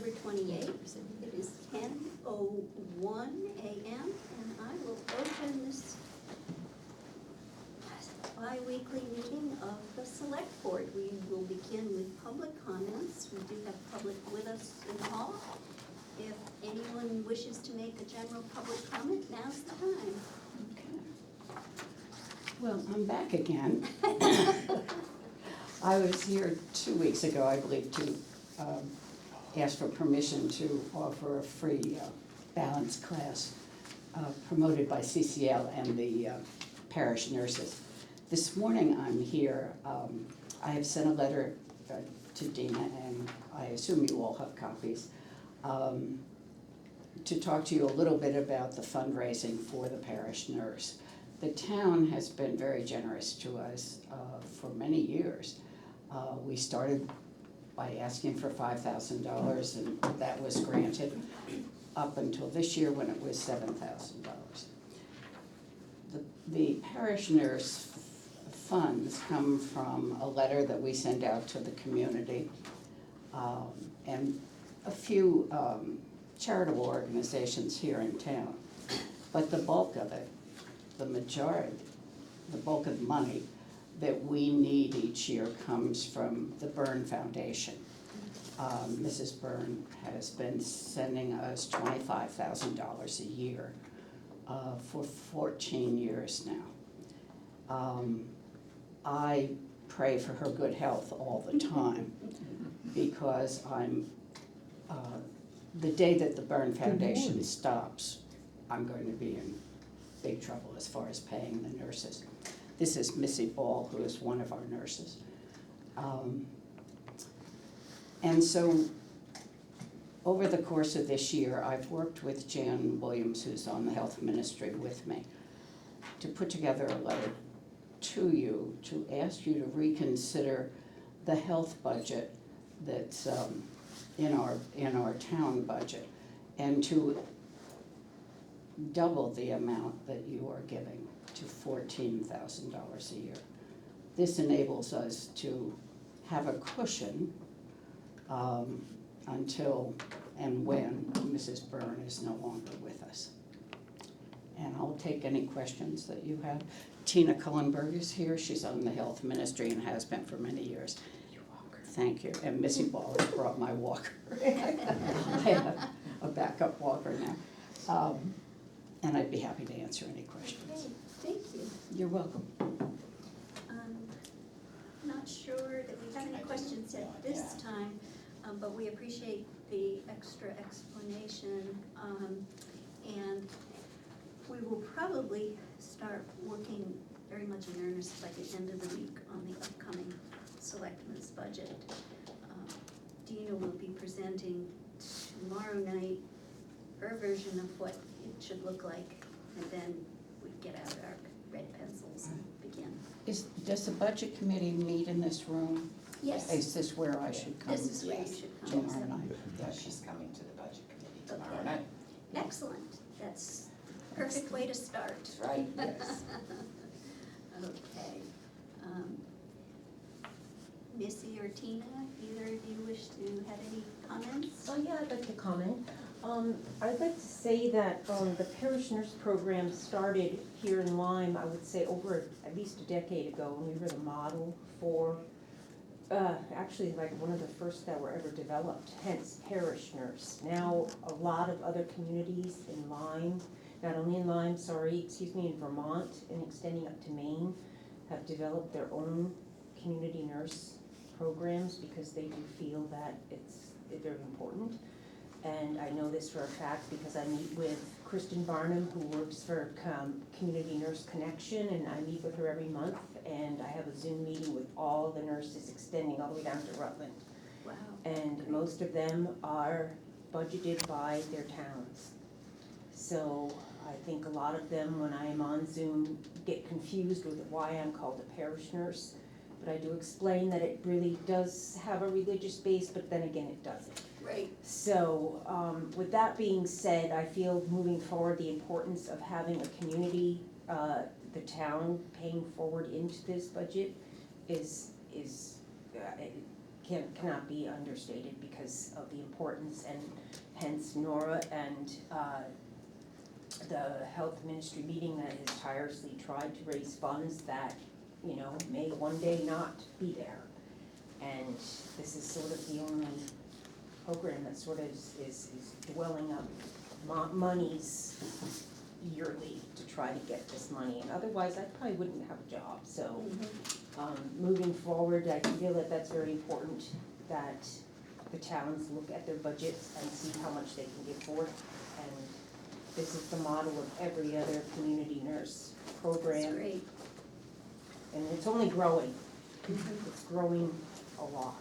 September 28th. It is 10:01 a.m. and I will open this bi-weekly meeting of the Select Board. We will begin with public comments. We do have public with us in the hall. If anyone wishes to make a general public comment, now's the time. Okay. Well, I'm back again. I was here 2 weeks ago, I believe, to ask for permission to offer a free balance class promoted by CCL and the parish nurses. This morning I'm here, I have sent a letter to Dina, and I assume you all have copies, to talk to you a little bit about the fundraising for the parish nurse. The town has been very generous to us for many years. We started by asking for $5,000, and that was granted up until this year when it was $7,000. The parish nurse funds come from a letter that we send out to the community, and a few charitable organizations here in town. But the bulk of it, the bulk of the money that we need each year comes from the Byrne Foundation. Mrs. Byrne has been sending us $25,000 a year for 14 years now. I pray for her good health all the time because the day that the Byrne Foundation stops, I'm going to be in big trouble as far as paying the nurses. This is Missy Ball, who is one of our nurses. And so over the course of this year, I've worked with Jan Williams, who's on the health ministry with me, to put together a letter to you to ask you to reconsider the health budget that's in our town budget, and to double the amount that you are giving to $14,000 a year. This enables us to have a cushion until and when Mrs. Byrne is no longer with us. And I'll take any questions that you have. Tina Cullenberg is here. She's on the health ministry and has been for many years. Thank you. And Missy Ball has brought my walker. I have a backup walker now. And I'd be happy to answer any questions. Okay, thank you. You're welcome. Not sure that we have any questions at this time, but we appreciate the extra explanation. And we will probably start working very much in earnest by the end of the week on the upcoming selectmen's budget. Dina will be presenting tomorrow night her version of what it should look like, and then we get out our red pencils and begin. Does the budget committee meet in this room? Yes. Is this where I should come? This is where you should come. Tomorrow night. Yeah, she's coming to the budget committee tomorrow Okay. night. Excellent, that's the perfect way to start. That's right, yes. Okay. Missy or Tina, either of you wish to have any comments? Oh, yeah, I'd like to comment. I'd like to say that the parish nurse program started here in Lyme, I would say over at least a decade ago, and we were the model for, actually like one of the first that were ever developed, hence parish nurse. Now, a lot of other communities in Lyme, not only in Lyme, in Vermont and extending up to Maine, have developed their own community nurse programs because they do feel that it's very important. And I know this for a fact because I meet with Kristen Barnum, who works for Community Nurse Connection, and I meet with her every month, and I have a Zoom meeting with all the nurses extending all the way down to Rutland. Wow. And most of them are budgeted by their towns. So I think a lot of them, when I am on Zoom, get confused with why I'm called a parish nurse. But I do explain that it really does have a religious base, but then again, it doesn't. Right. So with that being said, I feel moving forward the importance of having a community, the town paying forward into this budget is cannot be understated because of the importance, and hence Nora and the health ministry meeting that has tirelessly tried to raise funds that, you know, may one day not be there. And this is sort of the only program that sort of is dwelling up monies yearly to try to get this money, and otherwise I probably wouldn't have a job, so. Moving forward, I feel that that's very important, that the towns look at their budgets and see how much they can give forth. And this is the model of every other community nurse program. That's great. And it's only growing. It's growing a lot.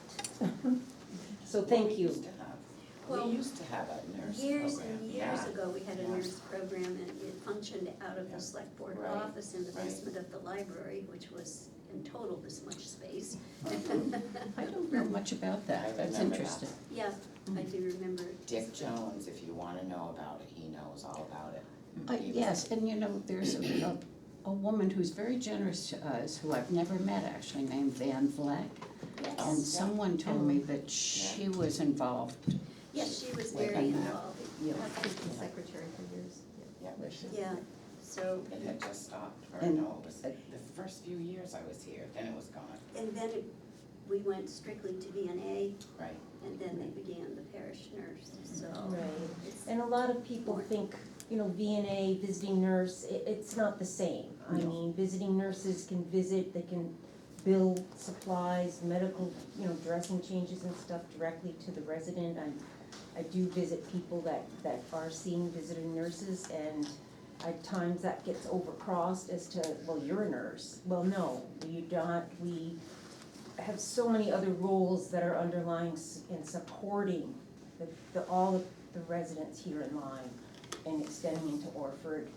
So thank you. Well, We used to have a nurse Years program. and years Yeah. ago, we had a Yeah. nurse program, and it functioned out of Yeah. the select board Right. office in the Right. basement of the library, which was in total this much space. I don't know much about that, I that's remember that. interesting. Yeah, I do remember it. Dick Jones, if you wanna know about it, he knows all about it. He was- Yes, and you know, there's a woman who's very generous to us, who I've never met actually, named Van Vleck. Yes. And someone told me that she was involved. Yes, she was Wait, very I'm- involved. Yeah. I've been the secretary for years. Yeah, Yeah, so, it had just stopped, or And- no, it was the first few years I was here, then it was gone, and then we went strictly to VNA, right? and then they began the parish nurse, so. Right. it's- And a lot of people think, you know, VNA, visiting nurse, it's not the same. I No. mean, visiting nurses can visit, they can bill supplies, medical, you know, dressing changes and stuff directly to the resident. I do visit people that are seeing visiting nurses, and at times that gets overcrossed as to, well, you're a nurse. Well, no, you don't, we have so many other roles that are underlying and supporting all of the residents here in Lyme and extending into Orford,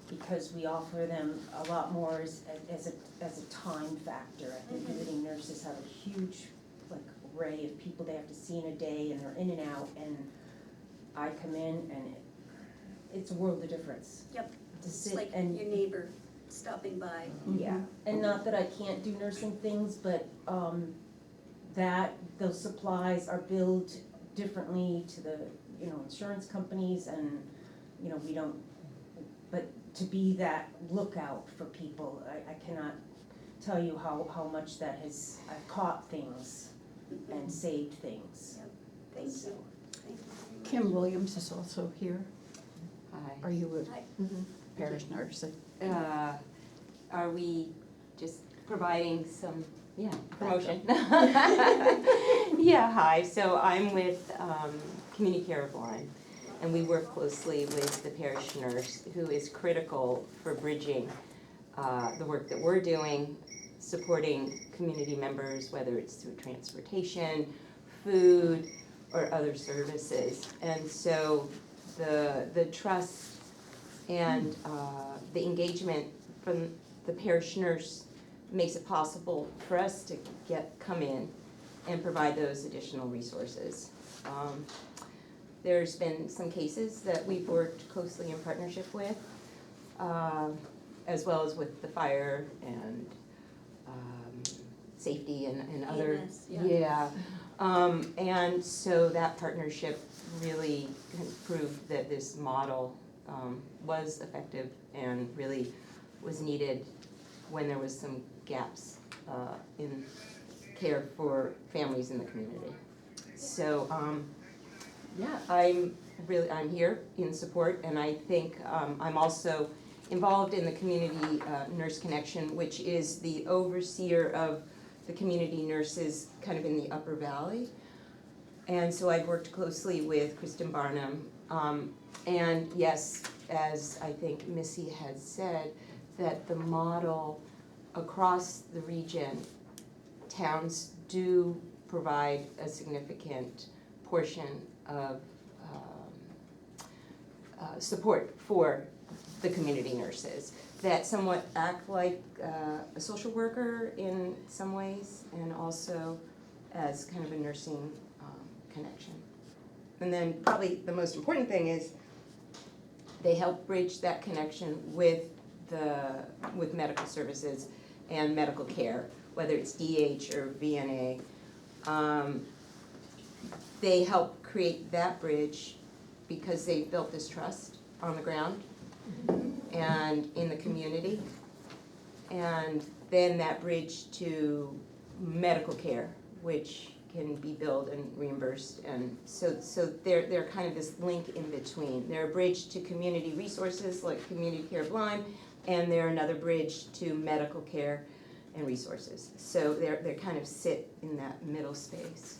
because we offer them a lot more as a time factor. I think visiting nurses have a huge, like, array of people they have to see in a day, and they're in and out, and I come in and it's a world of difference. Yep, To it's sit like and, your neighbor stopping by. yeah, and not that I can't do nursing things, but, that those supplies are billed differently to the, you know, insurance companies, and, you know, we don't, but to be that lookout for people, I cannot tell you how much that has, I've caught things and saved things. Thank you. So, Thank you very much. Kim Williams is also here. Hi. Are you Hi. a parish nurse? Are we just providing some, promotion? Yeah, hi, so I'm with Community Care of Lyme, and we work closely with the parish nurse, who is critical for bridging the work that we're doing, supporting community members, whether it's through transportation, food, or other services. And so the trust and the engagement from the parish nurse makes it possible for us to come in and provide those additional resources. There's been some cases that we've worked closely in partnership with, as well as with the fire and safety and other. EMS, yeah. Yeah, and so that partnership really proved that this model was effective and really was needed when there was some gaps in care for families in the community. So, yeah, I'm here in support, and I think I'm also involved in the Community Nurse Connection, which is the overseer of the community nurses kind of in the Upper Valley. And so I've worked closely with Kristen Barnum. And yes, as I think Missy had said, that the model across the region, towns do provide a significant portion of support for the community nurses that somewhat act like a social worker in some ways, and also as kind of a nursing connection. And then probably the most important thing is they help bridge that connection with medical services and medical care, whether it's DH or VNA. They help create that bridge because they built this trust on the ground and in the community. And then that bridge to medical care, which can be billed and reimbursed. And so they're kind of this link in between. They're a bridge to community resources like Community Care of Lyme, and they're another bridge to medical care and resources. So they kind of sit in that middle space.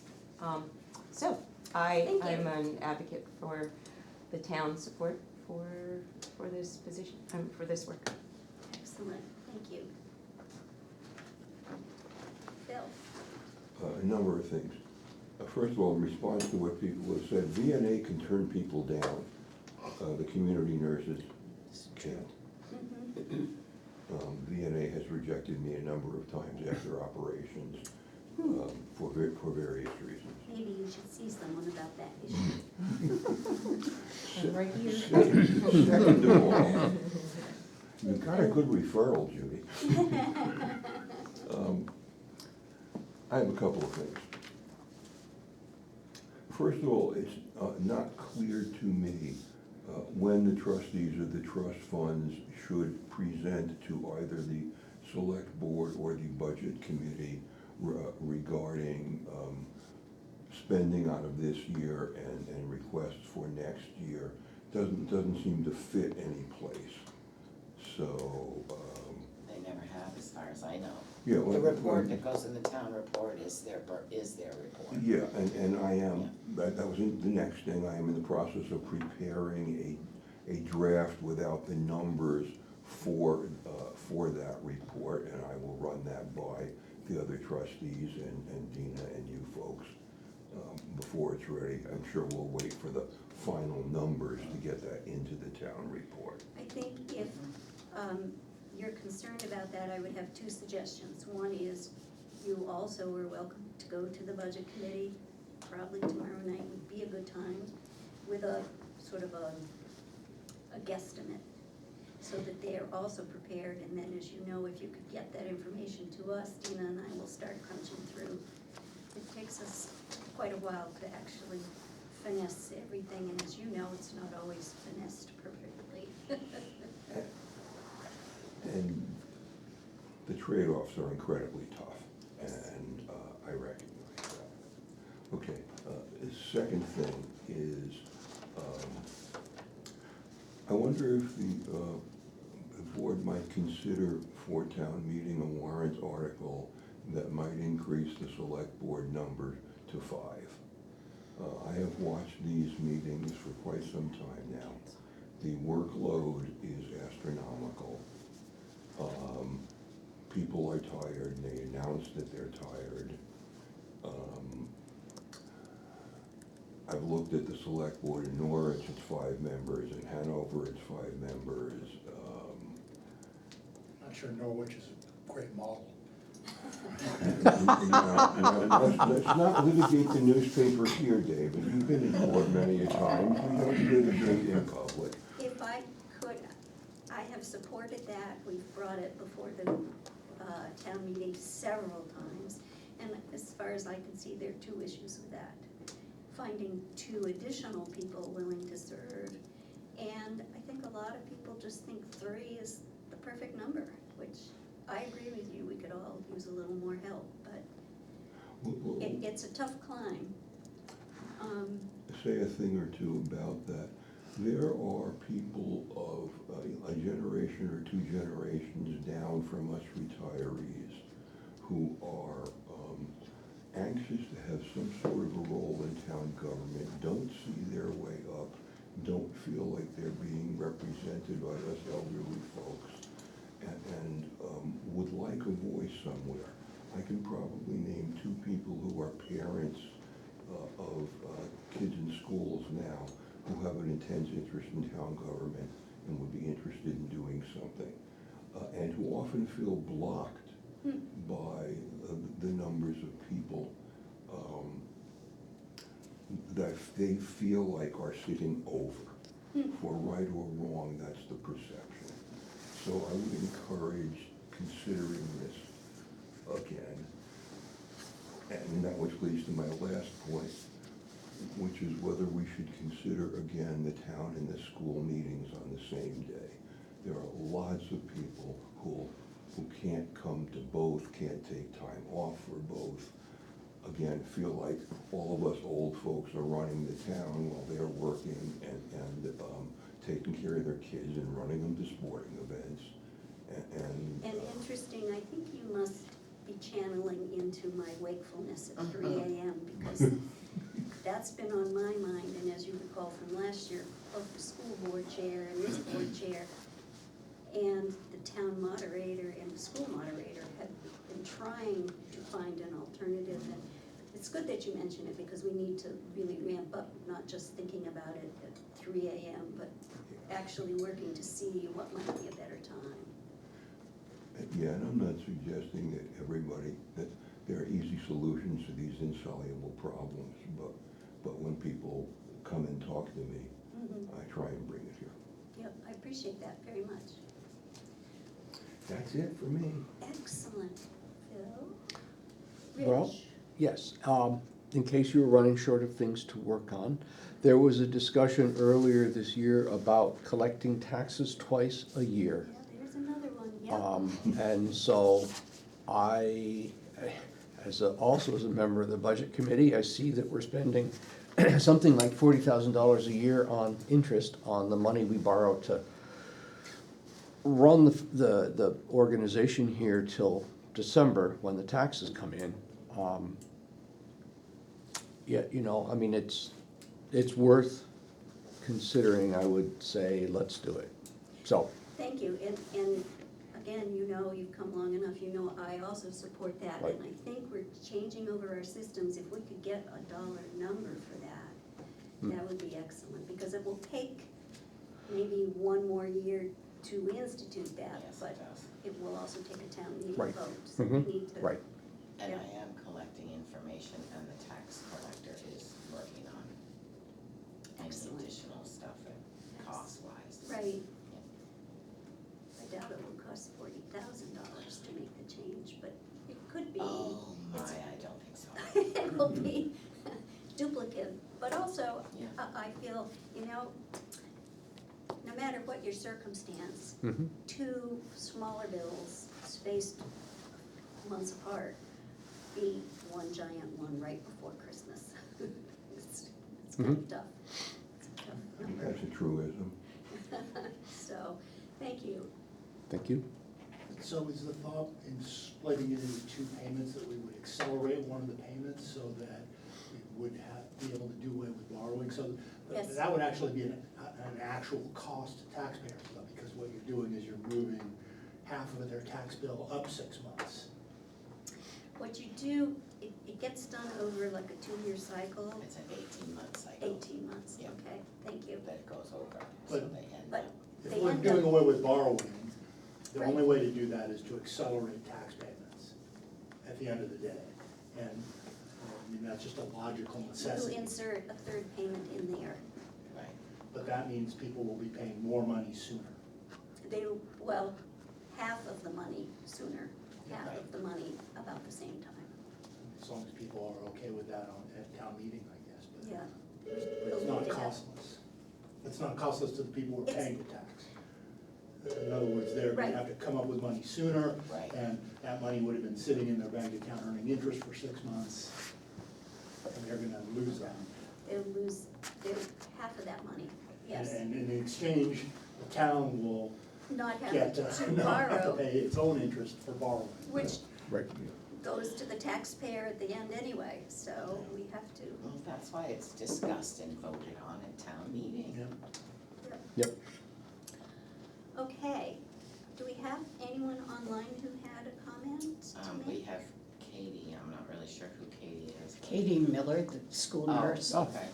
So Thank you. I'm an advocate for the town's support for this position, for this work. Excellent, thank you. Bill? A number of things. First of all, in response to what people have said, VNA can turn people down. The community nurses can't. VNA has rejected me a number of times after operations for various reasons. Maybe you should see someone about that issue. And right here. Second of all, you got a good referral, Judy. I have a couple of things. First of all, it's not clear to me when the trustees of the trust funds should present to either the select board or the budget committee regarding spending out of this year and requests for next year. Doesn't seem to fit any place. So, They never have, as far as I know. yeah. The report that goes in the town report is their report. Yeah, and I am, that was the next thing, I am in the process of preparing a draft without the numbers for that report, and I will run that by the other trustees and Dina and you folks before it's ready. I'm sure we'll wait for the final numbers to get that into the town report. I think if you're concerned about that, I would have two suggestions. One is you also are welcome to go to the budget committee, probably tomorrow night would be a good time, with a sort of a guesstimate, so that they are also prepared, and then as you know, if you could get that information to us, Dina and I will start crunching through. It takes us quite a while to actually finesse everything, and as you know, it's not always finessed perfectly. And the trade-offs are incredibly tough, and I recognize that. Okay, the second thing is, I wonder if the board might consider for town meeting a warrant article that might increase the select board number to 5. I have watched these meetings for quite some time now. The workload is astronomical. People are tired, and they announce that they're tired. I've looked at the select board in Norwich, it's 5 members, in Hanover, it's 5 members. Not sure Norwich is a great model. Let's not litigate the newspaper here, David. You've been in court many a time. We don't litigate in public. If I could, I have supported that, we've brought it before the town meeting several times, and as far as I can see, there are 2 issues with that. Finding 2 additional people willing to serve, and I think a lot of people just think 3 is the perfect number, which I agree with you, we could all use a little more help, but it's a tough climb. Say a thing or two about that. There are people of a generation or 2 generations down from us retirees who are anxious to have some sort of a role in town government, don't see their way up, don't feel like they're being represented by us elderly folks, and would like a voice somewhere. I can probably name 2 people who are parents of kids in schools now who have an intense interest in town government and would be interested in doing something, and who often feel blocked by the numbers of people that they feel like are sitting over. For right or wrong, that's the perception. So I would encourage considering this again. And that which leads to my last point, which is whether we should consider again the town and the school meetings on the same day. There are lots of people who can't come to both, can't take time off for both. Again, feel like all of us old folks are running the town while they're working and taking care of their kids and running them to sporting events. And interesting, I think you must be channeling into my wakefulness at 3 AM because that's been on my mind, and as you recall from last year, both the school board chair and this board chair and the town moderator and the school moderator have been trying to find an alternative. And it's good that you mention it because we need to really ramp up, not just thinking about it at 3 AM, but actually working to see what might be a better time. Yeah, and I'm not suggesting that everybody, that there are easy solutions to these insoluble problems, but when people come and talk to me, I try and bring it here. Yep, I appreciate that very much. That's it for me. Excellent. Phil? Well, Rich? yes, in case you were running short of things to work on, there was a discussion earlier this year about collecting taxes twice a year. Yeah, there's another one, yep. And so I, also as a member of the budget committee, I see that we're spending something like $40,000 a year on interest on the money we borrow to run the organization here till December, when the taxes come in. Yeah, you know, I mean, it's worth considering, I would say, let's do it. So, Thank you, and again, you know, you've come long enough, you know, I also support that. Right. And I think we're changing over our systems, if we could get a dollar number for that, that would be excellent, because it will take maybe one more year to institute that, Yes, but it does. it will also take a town meeting Right. vote, so we Mhm. need to. right, And Yeah. I am collecting information, and the tax collector is working on any Excellent. additional stuff and cost-wise. Right. I doubt it will cost $40,000 to make the change, but it could be. Oh my, It's- I don't think so. It will be duplicative, but also, Yeah. I feel, you know, no matter what your circumstance, mhm, two smaller bills spaced months apart beat one giant one right before Christmas. It's kind of tough. It's a tough number. That's a truism. So, thank you. thank you. So is the thought in splitting it into two payments that we would accelerate one of the payments so that we would be able to do away with borrowing? So Yes. that would actually be an actual cost to taxpayers, though, because what you're doing is you're moving half of their tax bill up 6 months. What you do, it gets done over like a 2-year cycle, It's an 18-month cycle. 18 months, Yeah. okay, thank you. That it goes over, so But- they end But up. If they we're end doing up, away with borrowing, the Right. only way to do that is to accelerate tax payments at the end of the day. And, I mean, that's just a logical you necessity. insert a third payment in there. Right. But that means people will be paying more money sooner. They, well, half of the money sooner, half Right. of the money about the same time. As long as people are okay with that at town meeting, I guess, but. Yeah. But it's not costless. It's not costless to the people who are It's- paying the tax. In other words, they're gonna Right. have to come up with money sooner, Right. and that money would have been sitting in their bank account earning interest for 6 months, and they're gonna lose that. They'll lose half of that money, yes. And in exchange, the town will Not have get, to not have to borrow, pay its own interest for borrowing. which Right. goes to the taxpayer at the end anyway, so we have to. Well, that's why it's discussed and voted on at town meeting. Yeah. Yep. Okay, do we have anyone online who had a comment to We make? have Katie, I'm not really sure who Katie is. Katie Miller, the school Oh, nurse, okay,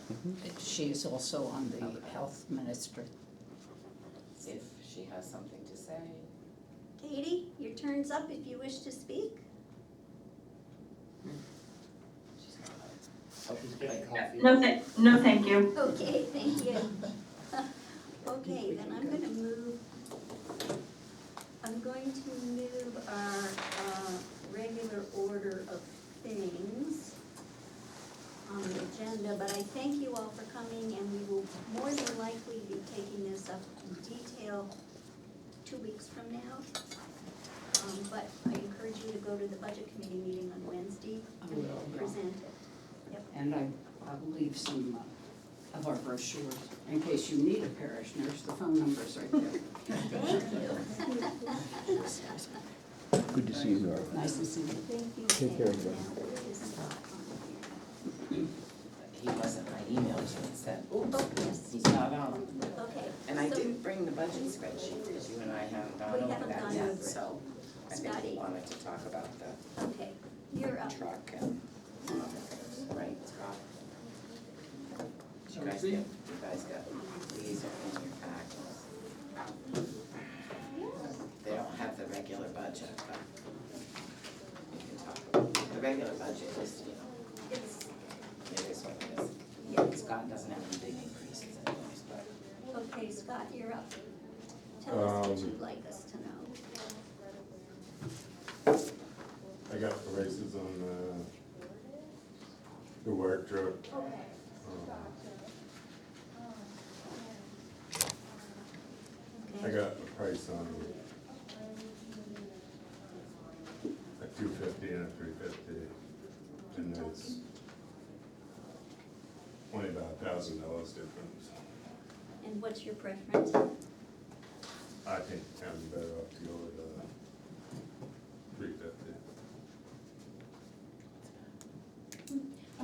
she's also on the Okay. health ministry. if she has something to say. Katie, your turn's up if you wish to speak. She's not. Oh, she's getting coffee. No, thank you. Okay, thank you. Okay, then I'm going to move our regular order of things on the agenda, but I thank you all for coming, and we will more than likely be taking this up in detail 2 weeks from now. But I encourage you to go to the budget committee meeting on Wednesday I and will. present it. Yep. And I'll leave some of our brochures, in case you need a parish nurse, the phone number's right there. Thank you. Good to see you, Nora. Nice to see you. Thank you. Take care, everybody. Now, where is Scott on here? He wasn't, I emailed you and said, oops, Oh, yes. he's not on. Okay. And I so- didn't bring the budget spreadsheet, because you and I haven't We gone over haven't that gone yet, over it. so I think Scotty. he wanted to talk about the Okay, you're up. truck and, right, Scott? You guys got, these are in your packets. They don't have the regular budget, but you can talk about, the regular budget is, you know, It's, it is what it is. yeah. Scott doesn't have any big increases anyways, but. Okay, Scott, you're up. Tell us what you'd like us to know. I got prices on the work truck. I Okay. got a price on a 250 and a 350, and it's only about $1,000 difference. And what's your preference? I think I'm better off to go with a 350.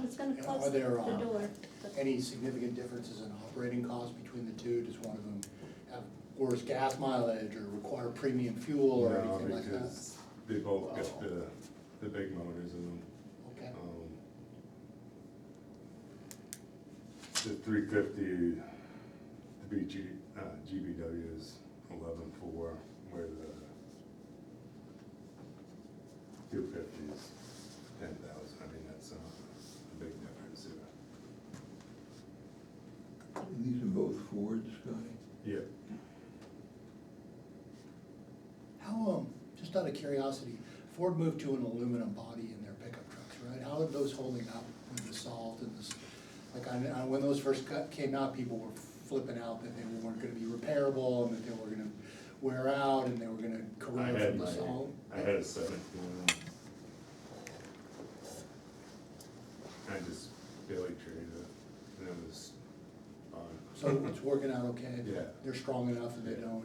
It's gonna And close are there, the door. any significant differences in operating costs between the two? Does one of them have worse gas mileage or require premium fuel or No, anything like that? because they both got the big motors in them. Okay, The 350, the GBW is 11.4, where the 250 is 10,000. I mean, that's a big difference here. These are both Fords, Scotty? Yeah, how, just out of curiosity, Ford moved to an aluminum body in their pickup trucks, right? How are those holding up with the salt and this? Like, when those first came out, people were flipping out that they weren't gonna be repairable and that they were gonna wear out and they were gonna I corrode had from the my, salt. I had a 17. I just barely traded it, and it was fine. So it's working out okay? Yeah. They're strong enough and they Yeah. don't,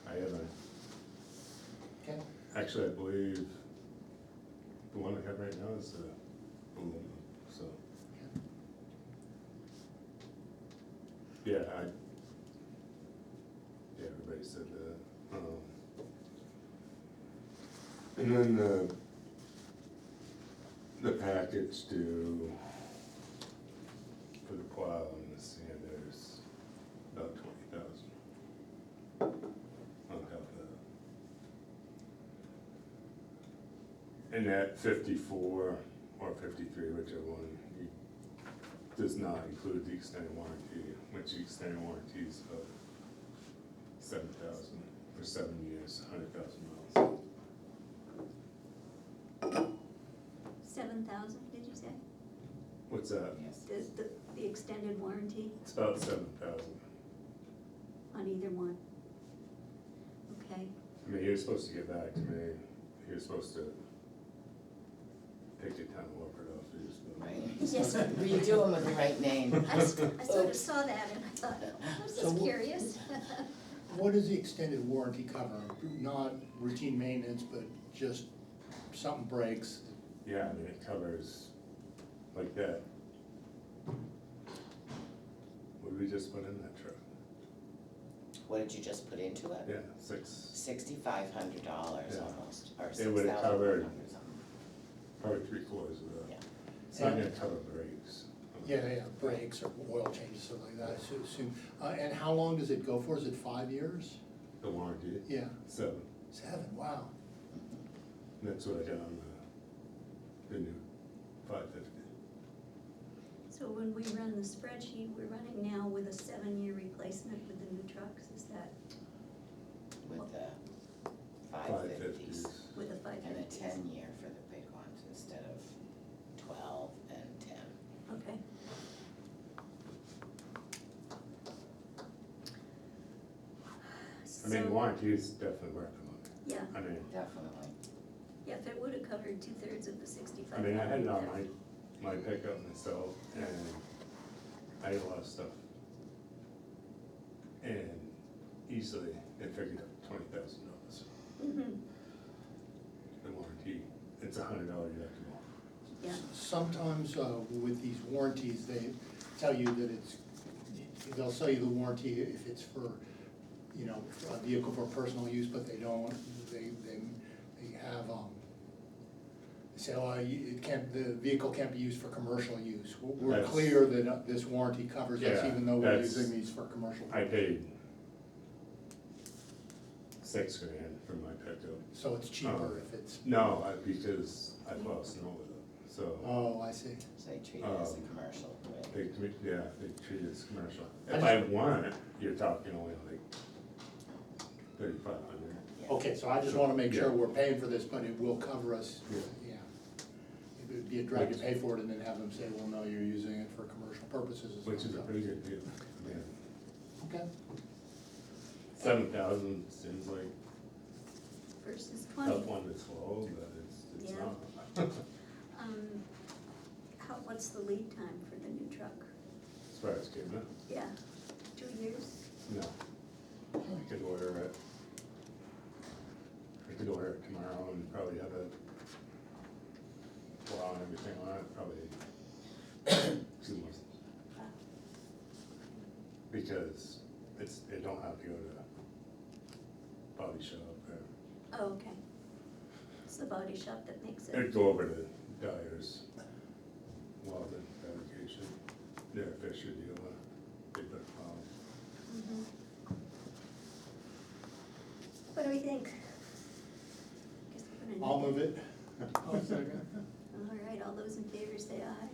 I have a, okay? actually, I believe the one I have right now is aluminum, so. Yeah, everybody said that. And then the package due for the plow and the sanders, about 20,000 on top of that. And that 54 or 53, whichever one, does not include the extended warranty, which the extended warranty is about 7,000 for 7 years, 100,000 miles. 7,000, did you say? What's that? Yes. The extended warranty It's about 7,000. on either one? Okay, I mean, he was supposed to get back to me. He was supposed to take the town of Walford off his. Right. Yes. Were you doing with the right name? I sort of saw that and I thought, oh, this So is what- curious. What does the extended warranty cover? Not routine maintenance, but just something breaks? Yeah, I mean, it covers like that. What did we just put in that truck? What did you just put into it? Yeah, 6, $6,500 Yeah. almost, or It would've 6,000 covered- something. probably 3/4 of that. Yeah. It's not gonna cover brakes. Yeah, brakes or oil changes, something like that, I should assume. And how long does it go for? Is it 5 years? The warranty, Yeah, 7. 7, wow. And that's what I got on the new 550. So when we run the spreadsheet, we're running now with a 7-year replacement with the new trucks, is that With the 550s. 550s. with the And a 550s? 10-year for the big ones instead of 12 and 10. Okay. I mean, So, warranty is definitely worth the money. yeah, I mean, Definitely. yeah, if it would have covered 2/3 of the 65. I mean, I had it on my pickup myself, and I had a lot of stuff. And easily, it figured up $20,000. Mhm. The warranty, it's $100 deductible. Yeah, Sometimes with these warranties, they tell you that they'll sell you the warranty if it's for, you know, a vehicle for personal use, but they don't, they have, they say, oh, the vehicle can't be used for commercial use. We're That's- clear that this warranty covers us Yeah, even though we're that's- using these for commercial. I paid $6,000 for my pickup. So it's cheaper if it's, No, because I plow snow with it, so oh, I see. So they treat it as a commercial, right? they treat it as commercial. I If just- I want it, you're talking only like 3,500. Yeah. Okay, so I just wanna make sure Yeah. we're paying for this, but it will cover us, Yeah. yeah. It would be a drag to pay for it and then have them say, well, no, you're using it for commercial purposes. It's Which not is a covered. pretty good deal. I mean, Okay. 7,000 seems like versus a 20. tough one to swallow, but it's Yeah. not. What's the lead time for the new truck? As far as getting it, Yeah, 2 years? no. I could order it. I could order it tomorrow and probably have it, plow and everything on it, probably 2 months. Because it don't have to go to body shop or, Oh, okay. It's the body shop that makes it. it'd go over to Dyer's, Weldon Fabrication, they're a Fisher dealer, they put plow. Mhm. What do we think? Guess we're gonna I'll need move it. All right, all those in favor say aye.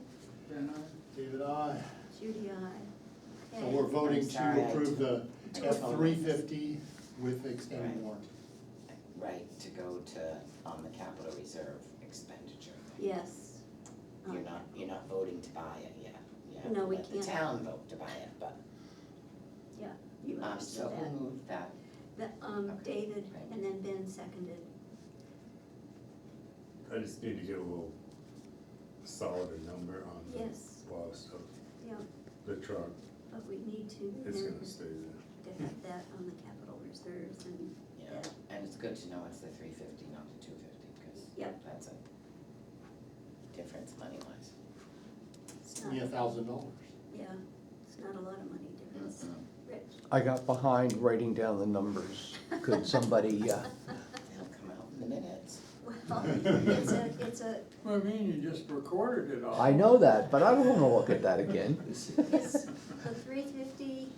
David, aye. Judy, aye. So Okay. we're voting I'm sorry, to approve the I- F-350 with extended Right. warranty. Right, to go to, on the capital reserve expenditure. Yes. You're not voting to buy it yet. You have No, to we let the can't. town vote to buy it, but, Yeah, you so understood that. who moved that? Okay, David, Right. and then Ben seconded. I just need to get a little solider number on the Yes. plow stuff. Yeah, The truck but we need to is remember gonna stay there. to have that on the capital reserves and, Yeah, Yeah. and it's good to know it's the 350, not the 250, because Yep. that's a difference money-wise. it's not, Yeah, $1,000. yeah, it's not a lot of money difference. Rich? I got behind writing down the numbers. Could somebody, They'll come out in the minutes. Well, it's a, Well, I mean, you just recorded it all. I know that, but I don't wanna look at that again. it's the 350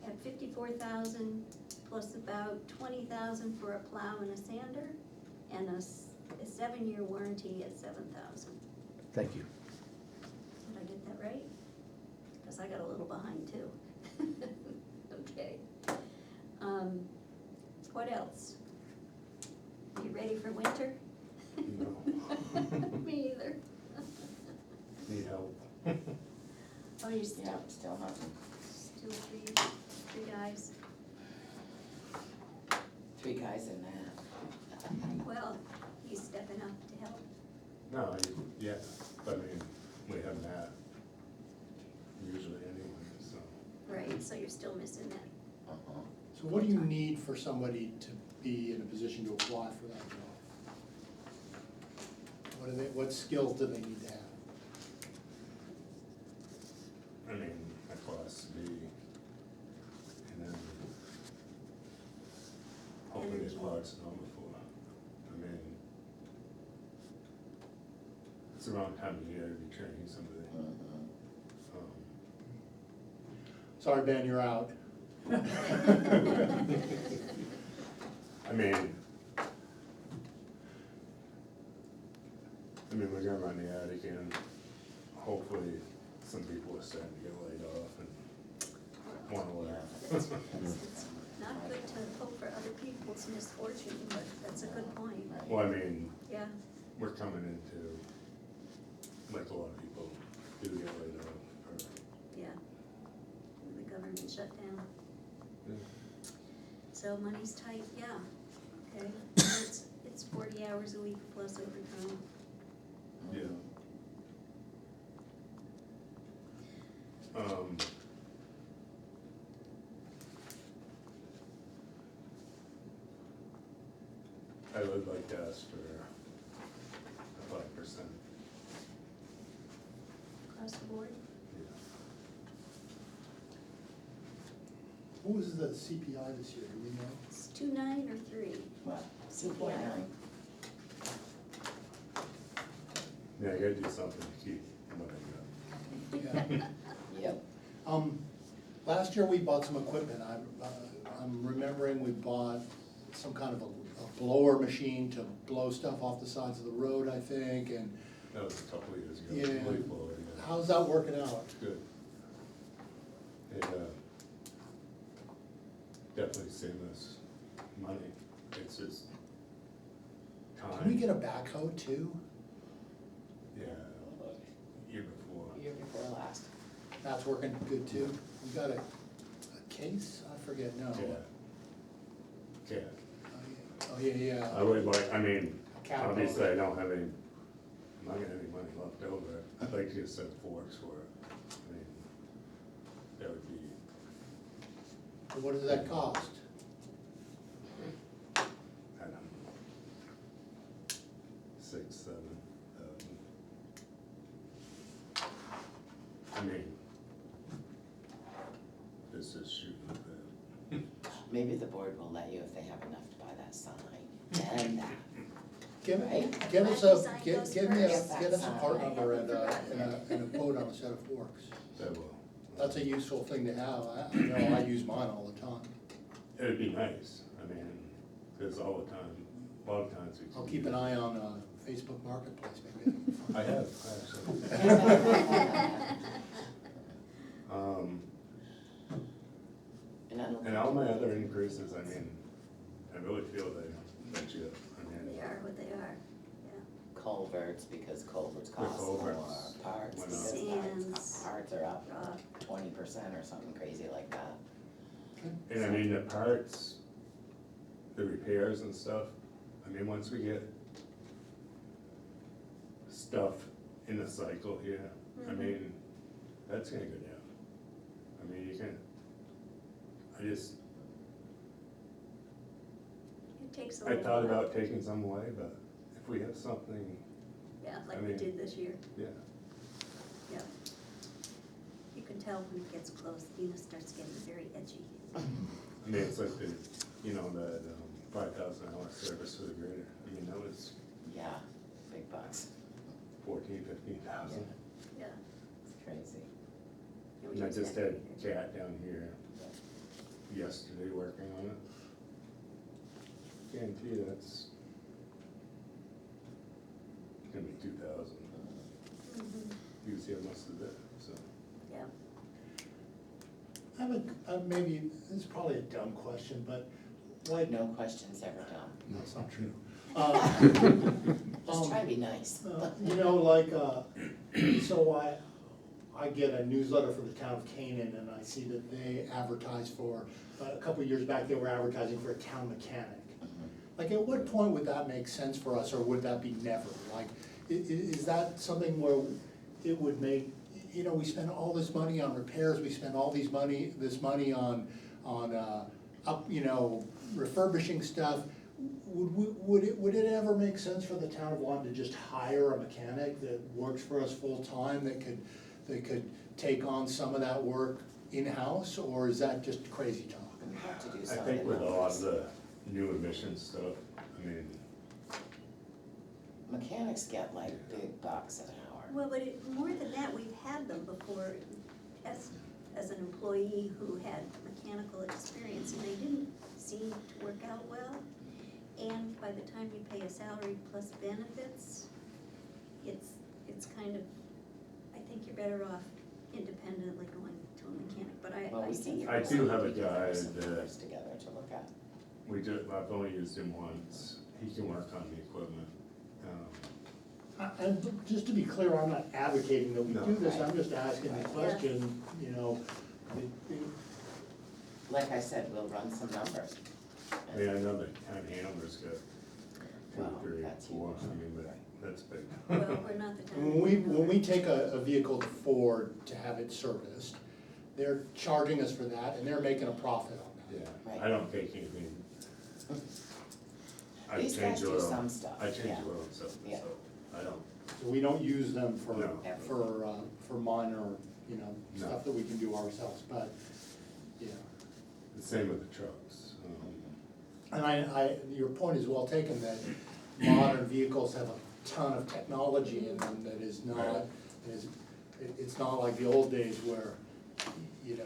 at 54,000 plus about 20,000 for a plow and a sander and a 7-year warranty at 7,000. Thank you. Did I get that right? Cause I got a little behind too. Okay. What else? Are you ready for winter? No. Me either. Need help. Oh, you're Yeah, still still hunting. three guys? 3 guys in that. Well, he's stepping up to help. No, yeah, but I mean, we have that usually anyway, so. Right, so you're still missing that. Uh-huh. So what do you need for somebody to be in a position to apply for that job? What skills do they need to have? I mean, a class B, and then hopefully Energy. a class no before. I mean, it's the wrong time of year to be training somebody. Mhm. Sorry, Ben, you're out. I mean, we're gonna run the attic and hopefully some people are starting to get laid off and wanna learn. It's not good to hope for other people's misfortune, but that's a good point. Well, I mean, Yeah, we're coming into, like a lot of people, do get laid off, or, yeah. The government shut down. yeah. So money's tight, yeah, okay. It's 40 hours a week plus overtime. Yeah. I would like to ask for a 5%. Across the board? Yeah. What was the CPI this year, do we know? It's 2.9 or 3? What, CPI. 2.9? Yeah, I gotta do something to keep what I got. Yeah. Yep. Last year we bought some equipment, I'm remembering we bought some kind of a blower machine to blow stuff off the sides of the road, I think, and That was a couple of years ago. Yeah. Leaf blower, yeah. how's that working out? Good. It, definitely saved us money. It's just time. Can we get a backhoe too? Yeah, year before. Year before last. That's working good too? We got a case? I forget, no. Yeah. Oh, yeah, yeah. I would like, I mean, Capital. obviously I don't have any, I'm not gonna have any money left over. I'd like to get some forks for it. I mean, that would be, What does that cost? I don't know, 6, 7. I mean, this is shooting the bed. Maybe the board will let you if they have enough to buy that sign and that. Give Right. give us Glad a, design give goes give me a, first. get us a part I number and haven't and a quote on a set of forks. That will. That's a useful thing to have. I know I use mine all the time. It'd be nice, I mean, because all the time, a lot of times we. I'll keep an eye on, Facebook Marketplace, maybe. I have, actually. And all my other increases, I mean, I really feel that you, I They mean, are what they are, yeah. Culverts, because culverts cost more, culverts parts, went because Sands. parts are up Rock. 20% or something crazy like that. and I mean, the parts, the repairs and stuff, I mean, once we get stuff in the cycle here, I Mhm. mean, that's gonna go down. I mean, you can, It takes a I little thought while. about taking some away, but if we have something, Yeah, I like we mean- did this year, yeah, yeah. You can tell when it gets close, Dina starts getting very edgy. I mean, it's like the, you know, the 5,000-hour service for the grader, I mean, that was Yeah, big bucks, 14,000-15,000. Yeah. it's crazy. Yeah, we And I use just that. had Kat down here yesterday working on it. Guarantee you that's gonna be 2,000. Mhm. You see how much of it, so. Yeah, I have maybe, this is probably a dumb question, but like, No questions ever done. that's not true. Just try to be nice. You know, like, so I get a newsletter from the town of Canaan, and I see that they advertise for, a couple of years back, they were advertising for a town mechanic. Like, at what point would that make sense for us, or would that be never? Like, is that something where it would make, you know, we spend all this money on repairs, we spend all this money on, up, you know, refurbishing stuff. Would it ever make sense for the town of Lyme to just hire a mechanic that works for us full-time, that could take on some of that work in-house, or is that just crazy talk? We have to do I something. think with a lot of the new emission stuff, I mean, Mechanics get like big bucks an hour. well, but more than that, we've had them before as an employee who had mechanical experience, and they didn't seem to work out well. And by the time you pay a salary plus benefits, it's kind of, I think you're better off independently going to a mechanic, but Well, I we see can your I throw do point. have a we can throw guy some that- numbers together to look at. I've only used him once, he can work on the equipment. And just to be clear, I'm not advocating that we No. do this, I'm just asking the question, you know, Like I said, we'll run some numbers. I mean, I know the town handlers got Well, 2, 3, that's 4, huge. I mean, but that's big. Well, we're not the town. when we take a vehicle to Ford to have it serviced, they're charging us for that, and they're making a profit on that. Yeah, Right. I don't take anything. I These change guys do oil. some stuff, I change yeah. oil and stuff, Yeah. so I don't, So we don't use them for, No. for minor, you know, No. stuff that we can do ourselves, but, yeah. the same with the trucks. And your point is well taken, that modern vehicles have a ton of technology in them that is not, Right. it's not like the old days where, you know,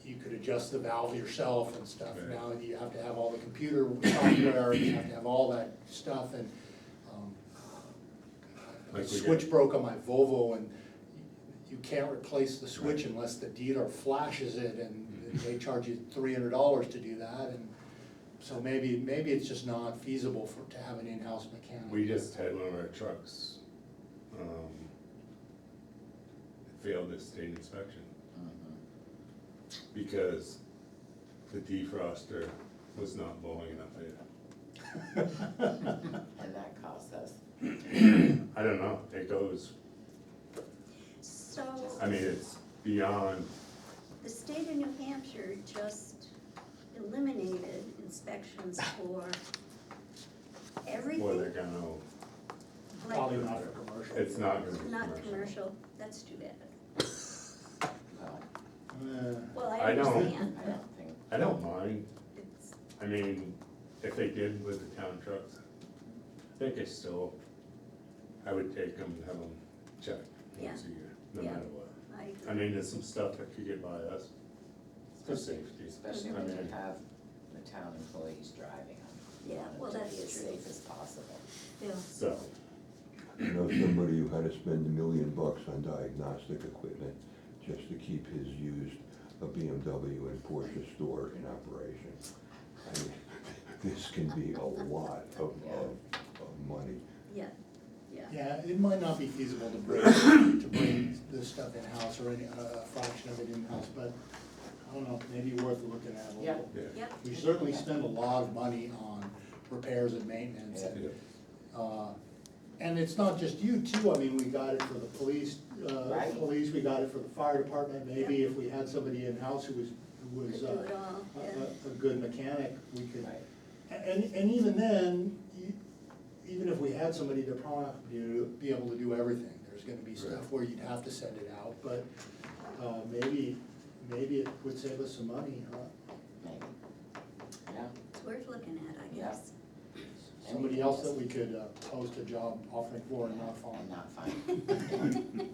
you could adjust the valve yourself and stuff. Right. Now you have to have all the computer software, you have to have all that stuff, and, Like a we switch get- broke on my Volvo, and you can't replace the switch Right. unless the dealer flashes it, and they charge you $300 to do that, and so maybe it's just not feasible to have an in-house mechanic. We just had one of our trucks, failed its state inspection because the defroster was not blowing enough air. And that cost us. I don't know, it goes, So, I mean, it's beyond, the state of New Hampshire just eliminated inspections for everything? well, they're gonna, Probably Like, not for commercial. it's not gonna be not commercial. commercial, that's too bad. Well, Well, I I don't- understand, I but don't think, I don't mind, it's, I mean, if they did with the town trucks, I think I would take them, have them checked once a year, no Yeah. matter what. I I mean, there's some stuff that could get by us for safety. especially I when you mean, have the town employees driving them. You Yeah, want well, it to that be as is- safe as possible. feel, So, I know somebody who had to spend $1 million on diagnostic equipment just to keep his used a BMW and Porsche store in operation. I mean, this can be a lot of money. yeah, yeah. Yeah, it might not be feasible to bring this stuff in-house or a fraction of it in-house, but I don't know, maybe worth looking at a Yeah. little. yeah, Yep, We certainly spend a lot of money on repairs and maintenance, and, yeah. and it's not just you too, I mean, we got it for the police, Right. we got it for the fire department, maybe if we had somebody in-house who was, could do it all, yeah. a good mechanic, we could. Right. And even then, even if we had somebody, they're probably not gonna be able to do everything. There's gonna be stuff Right. where you'd have to send it out, but, maybe it would save us some money, huh? Maybe. Yeah. It's worth looking at, I Yeah. guess. Somebody else that we could, post a job offering for and not And find. not find.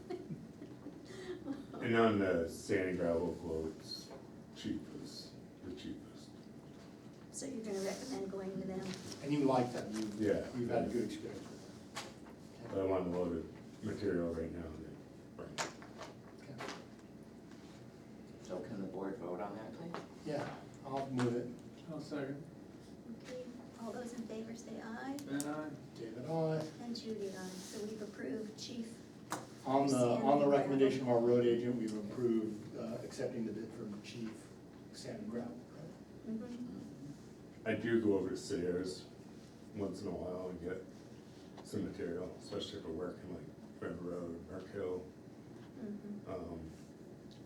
And on the sand and gravel quotes, cheapest, the cheapest. So you're gonna recommend going with them? And you like that, Yeah. you've had a good experience with But I want a load of material right now, bring it. it. Okay. So can the board vote on that, please? Yeah, I'll move it. I'll second. Okay, all those in favor say aye, Then I, David, aye. and Judy aye. So we've approved Chief, On Sand the and recommendation of our road agent, we've approved, accepting the bid from Chief Sand and Gravel. Right? mhm, I do go over to Sayers once in a while and get some material, especially if we're working like River Road, Burke Hill. mhm.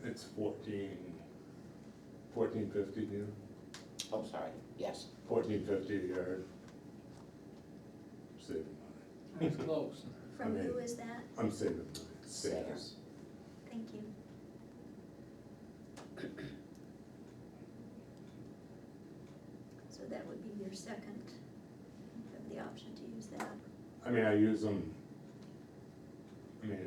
It's $14.50, you know, Oh, sorry, yes. $14.50 a yard. Saving money. that's close. From I who mean- is that? I'm saving money, Sayers. Sayers. Thank you. So that would be your second, you have the option to use that. I mean, I use them, I mean,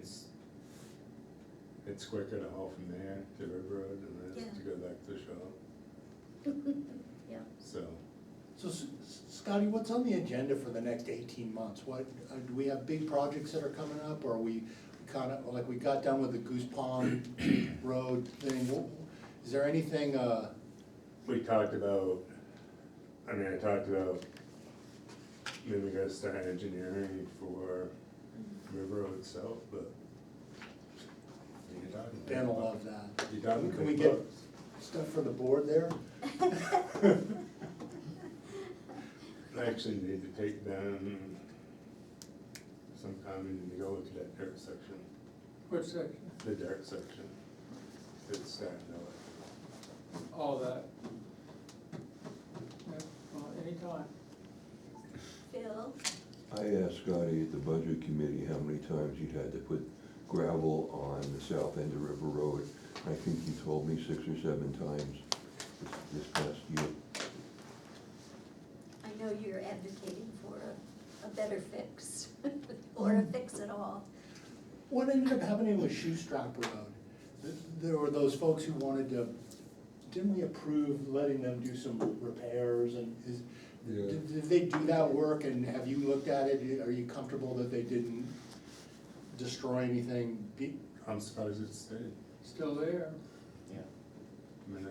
it's quicker to haul from there to River Road than it is to go back to the shop, Yeah, so. So Scotty, what's on the agenda for the next 18 months? What, do we have big projects that are coming up, or are we kind of, like, we got done with the Goose Pond Road thing? Is there anything, We talked about, I mean, I talked about, maybe we gotta start engineering for River itself, but you're talking. Dan will love that. You're talking Can we big get bucks. stuff for the board there? I actually need to take down sometime, we need to go look at that dirt section, Which section? the dirt section. It's starting to, All that. Yeah, well, anytime. Phil, I asked Scotty at the budget committee how many times he'd had to put gravel on the south end of River Road. I think he told me 6 or 7 times this past year. I know you're advocating for a better fix, or a fix at all. What ended up happening with Shoestrap Road? There were those folks who wanted to, didn't we approve letting them do some repairs and did they do that work and have you looked at it? Are you comfortable that they didn't destroy anything? I'm surprised it stayed. Still there. I mean,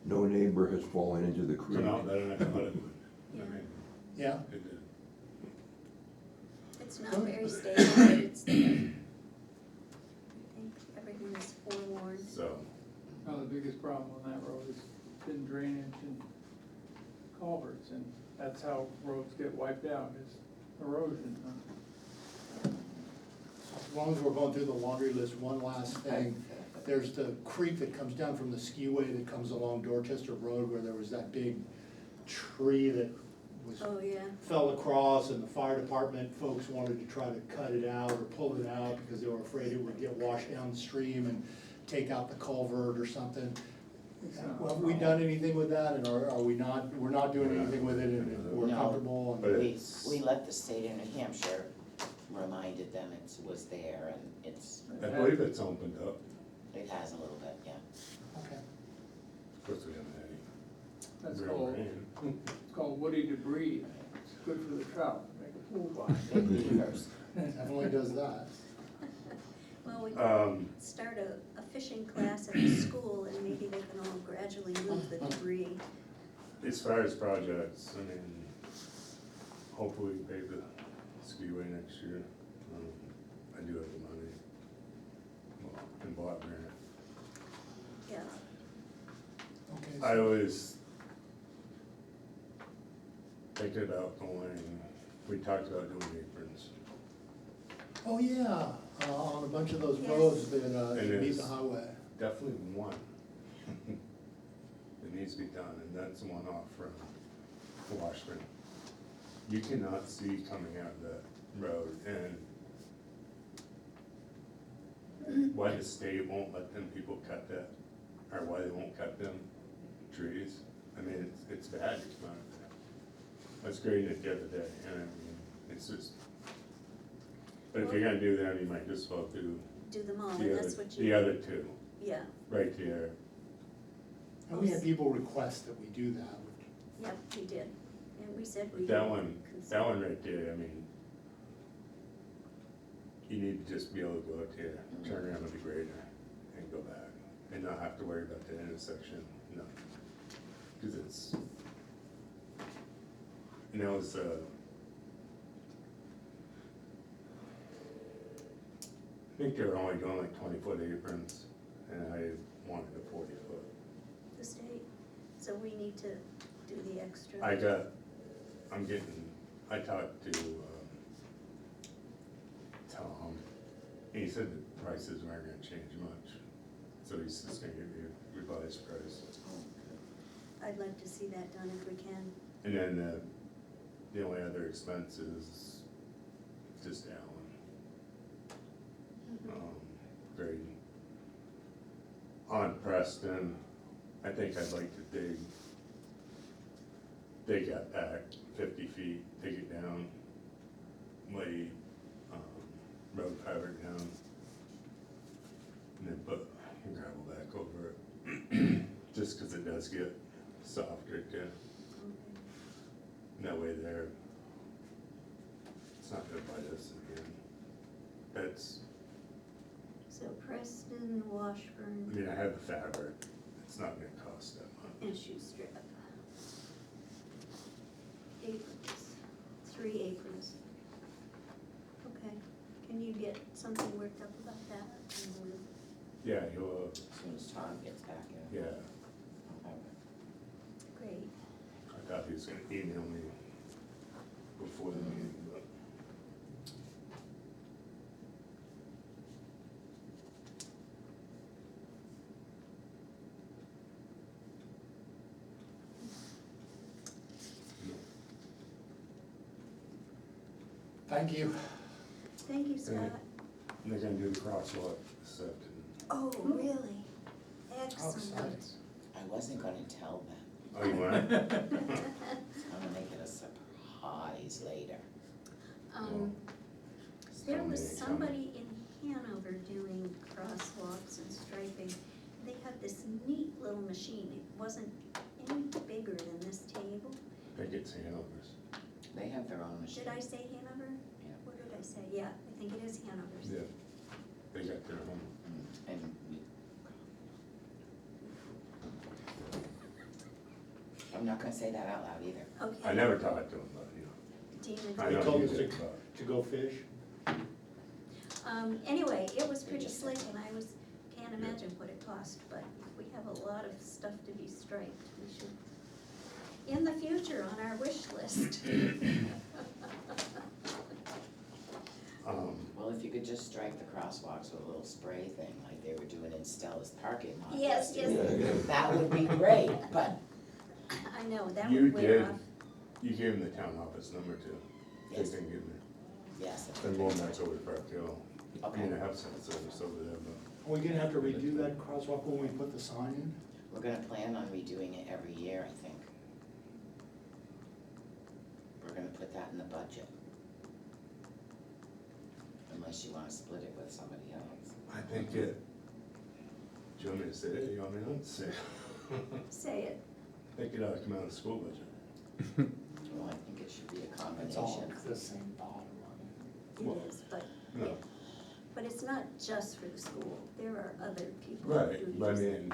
No neighbor has fallen into the it creek. come out better than I thought it would. I Yeah. mean, Yeah? it did. It's not very stable, but it's there. I think everyone is forewarned. So, Well, the biggest problem on that road is thin drainage and culverts, and that's how roads get wiped out, is erosion. As long as we're going through the laundry list, one last thing. There's the creek that comes down from the skiway that comes along Dorchester Road where there was that big tree that was, Oh, yeah. fell across and the fire department folks wanted to try to cut it out or pull it out because they were afraid it would get washed downstream and take out the culvert or something. Well, have we done anything with that and are we not, we're not doing anything with it and we're No. comfortable and. But We let the state of New Hampshire, reminded them it was there and I believe it's opened up. it has a little bit, yeah. Okay. Of course, we haven't had any That's real called, rain. it's called woody debris. It's good for the trout, make a pool by. Big beavers. Definitely does that. Well, we Um, can start a fishing class at the school and maybe they can all gradually move the debris. As far as projects, I mean, hopefully we pay the skiway next year. I do have the money. Well, in block grant. Yeah, Okay. I was thinking about going, we talked about doing aprons. Oh, yeah, on a bunch of those Yes. roads that It meet is. the highway. Definitely one. It needs to be done, and that's one off from Washburn. You cannot see coming out of that road, and why the state won't let them people cut that, or why they won't cut them trees. I mean, it's bad to come out of there. I was grading it the other day, and I mean, it's just, but if you're gonna do that, you might just well do do them all, the and other, that's what the you, other two, yeah, right there. And we had people request that we do that. yep, we did. And we said we. That one consider- right there, I mean, you need to just be able to go out there, turn around with the grader and go back, and not have to worry about the intersection, no. Cause it's, and that was, I think they were only doing like 20-foot aprons, and I wanted a 40-foot. The state, so we need to do the extra. I talked to, Tom, and he said the prices weren't gonna change much, so he's just gonna give me a revised price. I'd like to see that done if we can. And then, the only other expense is just Alan, grading. On Preston, I think I'd like to dig that back 50 feet, dig it down, lay, road fabric down, and then put gravel back over it, just cause it does get soft right there. Okay. And that way there, it's not gonna bite us again. That's, So Preston, I Washburn, mean, I have the fabric, it's not gonna cost that much. and Shoestrap. Aprons, 3 aprons. can you get something worked up about that? And we'll- Yeah, you'll, As soon as Tom gets back in. yeah, Great. I thought he was gonna email me before the meeting, but. Thank you. Thank you, Scott. And they're gonna do the crosswalk this afternoon. Oh, really? How Excellent. exciting. I wasn't gonna tell them, Oh, you weren't? I'm gonna make it a surprise later. Um, there Tell me, was tell me. somebody in Hanover doing crosswalks and striping. They had this neat little machine. It wasn't any bigger than this table. I think it's Hanover's. They have their own machine. Did I say Hanover? Yeah. What did I say? Yeah, I think it is Hanover's. Yeah. They got their own. And I'm not gonna say that out loud either. Okay. I never talked to them, but, you know, Dina I did. know told you us did, to- but. To go fish? Anyway, it was They pretty just- slick and I can't imagine what it cost, but if we have a lot of stuff to be striped, we should, in the future, on our wish list. Well, if you could just strike the crosswalks with a little spray thing, like they were doing in Stella's parking lot. Yes, yes. yesterday, that would be great, but I know, that You would wear did. off. You gave them the town office number too. They Yes. didn't give me. yes. And Womack's over at Park Hill. I Okay, mean, I have some service over there, but. Are we gonna have to redo that crosswalk when we put the sign in? we're gonna plan on redoing it every year, I think. We're gonna put that in the budget. Unless you wanna split it with somebody else. I think it, do you want me to say it? You want me to say it? Say it. I think it ought to come out of the school budget. Well, I think it should be a It's all combination. the same bottom line. It is, but, No, but it's not just for the school. There are other people right, who but I use it. mean,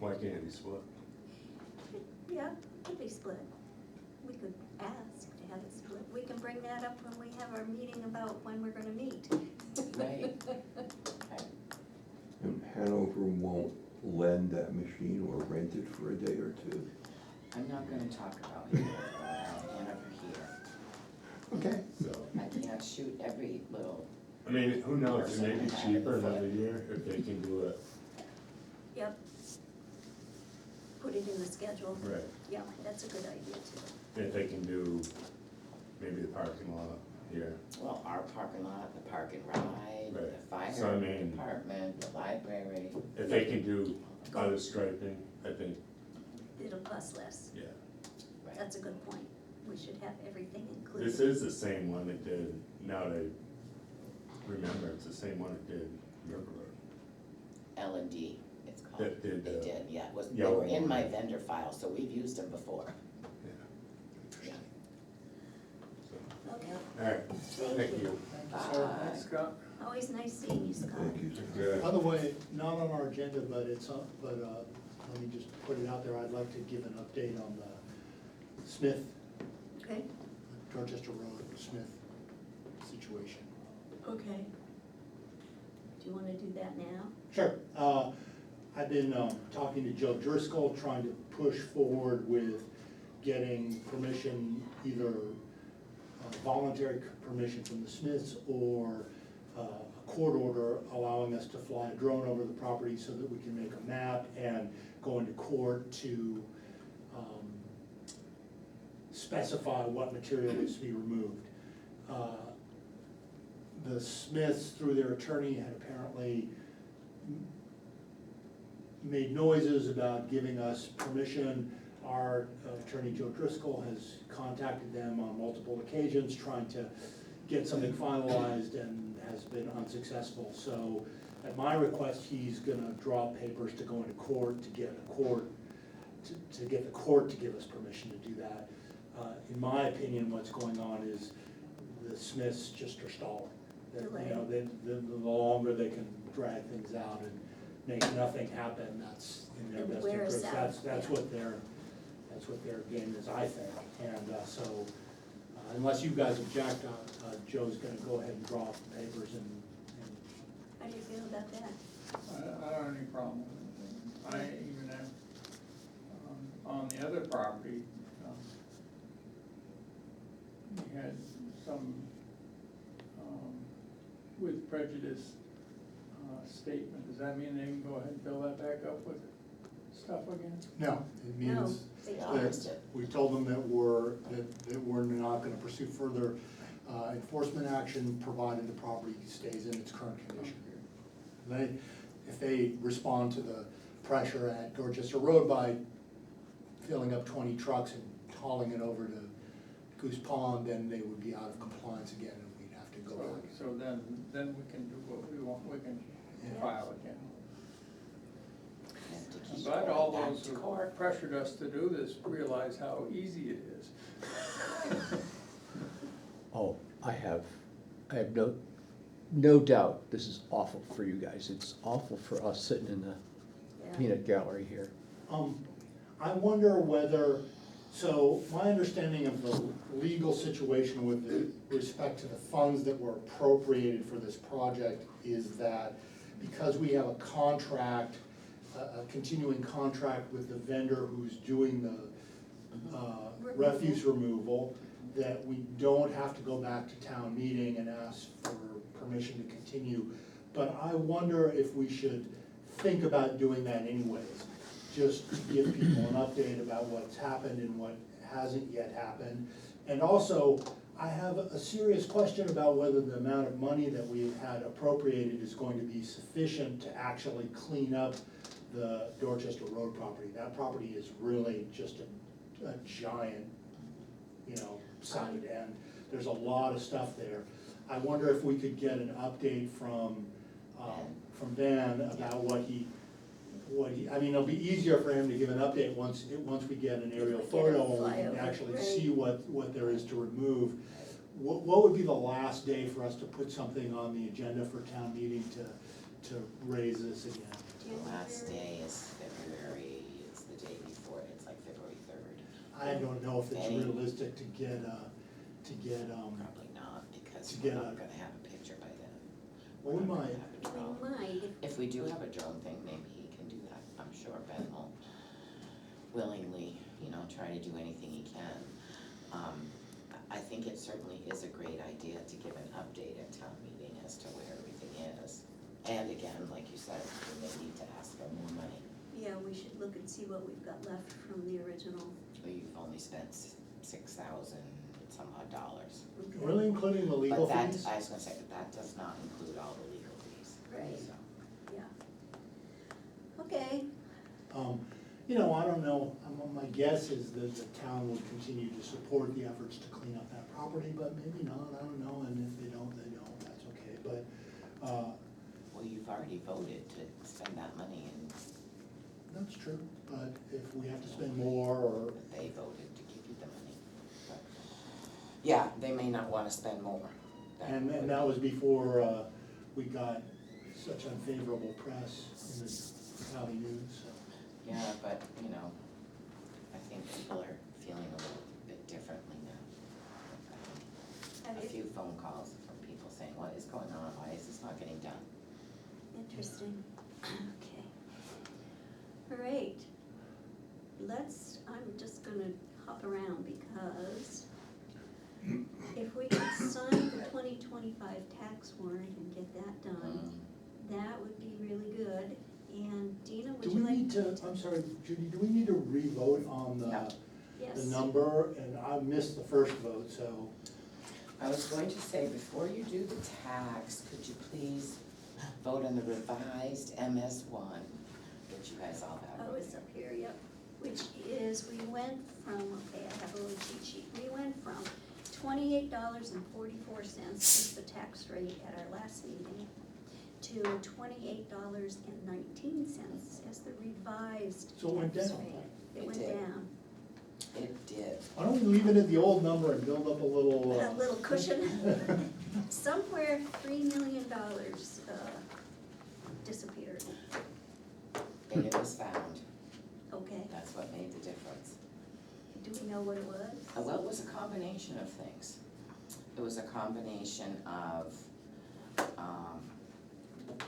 why can't it be split? Yeah, it could be split. We could ask to have it split. We can bring that up when we have our meeting about when we're gonna meet. Right. And Hanover won't lend that machine or rent it for a day or two. I'm not gonna talk about Hanover here. Okay. So, I can't shoot every little, I mean, who knows, it may be cheaper another year if they can do it. Yep. Put it in the schedule. Right. Yeah, that's a good idea too. If they can do maybe the parking lot here. well, our parking lot, the park and ride, the Right. So, I fire mean- department, the library. If they can do other striping, I think, It'll cost less. yeah. Right. That's a good point. We should have everything included. This is the same one that did, now that I remember, it's the same one that did River Road. L&D, it's called. That did, They did, yeah, it was, they Yellow were in my Barn. vendor file, so we've used them before. Yeah. Yeah. So, Okay, all right, thank you. Bye. Scott? always nice seeing you, Scott. Thank you, sir. By the way, not on our agenda, but it's, let me just put it out there, I'd like to give an update on the Smith, Okay, Dorchester Road, Smith situation. okay. Do you wanna do that now? Sure. I've been talking to Joe Driscoll, trying to push forward with getting permission, either voluntary permission from the Smiths or a court order allowing us to fly a drone over the property so that we can make a map and go into court to specify what material is to be removed. The Smiths, through their attorney, had apparently made noises about giving us permission. Our attorney, Joe Driscoll, has contacted them on multiple occasions, trying to get something finalized and has been unsuccessful. So at my request, he's gonna draw papers to go into court, to get a court, to get the court to give us permission to do that. In my opinion, what's going on is the Smiths just are stalling. That, you know, the longer they can drag things out and make nothing happen, that's in their It best wears interest. out, That's yeah. what their game is, I think. And so Unless you guys object, Joe's gonna go ahead and draw up the papers and How do you feel about that? I don't have any problem with it. I even have, on the other property, we had some, with prejudice, statement. Does that mean they can go ahead and fill that back up with stuff again? no, it No, means they Yeah. can't. that we told them that we're not gonna pursue further enforcement action, provided the property stays in its current condition. If they respond to the pressure at Dorchester Road by filling up 20 trucks and hauling it over to Goose Pond, then they would be out of compliance again, and we'd have to go back. So then we can do what we want, we can Yeah. file again. And to keep But going all back those to who court. pressured us to do this realize how easy it is. Oh, I have no doubt this is awful for you guys. It's awful for us sitting in the Yeah. peanut gallery here. I wonder whether, so my understanding of the legal situation with respect to the funds that were appropriated for this project is that because we have a contract, a continuing contract with the vendor who's doing the refuse removal, that we don't have to go back to town meeting and ask for permission to continue. But I wonder if we should think about doing that anyways, just to give people an update about what's happened and what hasn't yet happened. And also, I have a serious question about whether the amount of money that we've had appropriated is going to be sufficient to actually clean up the Dorchester Road property. That property is really just a giant, site, and there's a lot of stuff there. I wonder if we could get an update from Ben about what he, I mean, it'll be easier for him to give an update once we get an aerial If we get a photo, we can flyover, actually right. see what there is to remove. What would be the last day for us to put something on the agenda for town meeting to raise this again? The last day is February, it's the day before, it's like February 3rd. I don't know if it's Any- realistic to get, Probably not, because To we're get not a- gonna have a picture by then. well, we We're not might. gonna have a drone. We might, If we do have a drone thing, maybe he can do that. I'm sure Ben will willingly, try to do anything he can. I think it certainly is a great idea to give an update at town meeting as to where everything is. And again, like you said, we may need to ask for more money. yeah, we should look and see what we've got left from the original. Well, you've only spent $6,000 some odd dollars. Okay. Really including the legal But that, fees? I was gonna say, but that does not include all the legal fees. Right. So, Yeah. Okay, I don't know, my guess is that the town would continue to support the efforts to clean up that property, but maybe not, I don't know, and if they don't, that's okay, but, Well, you've already voted to spend that money and that's true, but if we have to spend more, or, they voted to give you the money. But, yeah, they may not wanna spend more. and that was before, we got such unfavorable press in the county news, so. Yeah, but, I think people are feeling a little bit differently now. Have A you- few phone calls from people saying, what is going on, why is this not getting done? interesting, okay. All right, I'm just gonna hop around because if we could sign the 2025 tax warrant and get that done, that would be really good. And Dina, would Do you we like? need to, I'm sorry, Judy, do we need to re-vote on No. the Yes. number? And I missed the first vote, so. I was going to say, before you do the tax, could you please vote on the revised MS1, which you guys all have? Oh, it's up here, yep, which is, we went from, okay, I have a little cheat sheet, we went from $28.44 as the tax rate at our last meeting to $28.19 as the revised So it went tax down. rate. It It went did. down, It did. Why don't we leave it at the old number and build up a little? a little cushion, somewhere $3 million disappeared, And it was found, okay. that's what made the difference. Do we know what it was? Well, it was a combination of things. It was a combination of,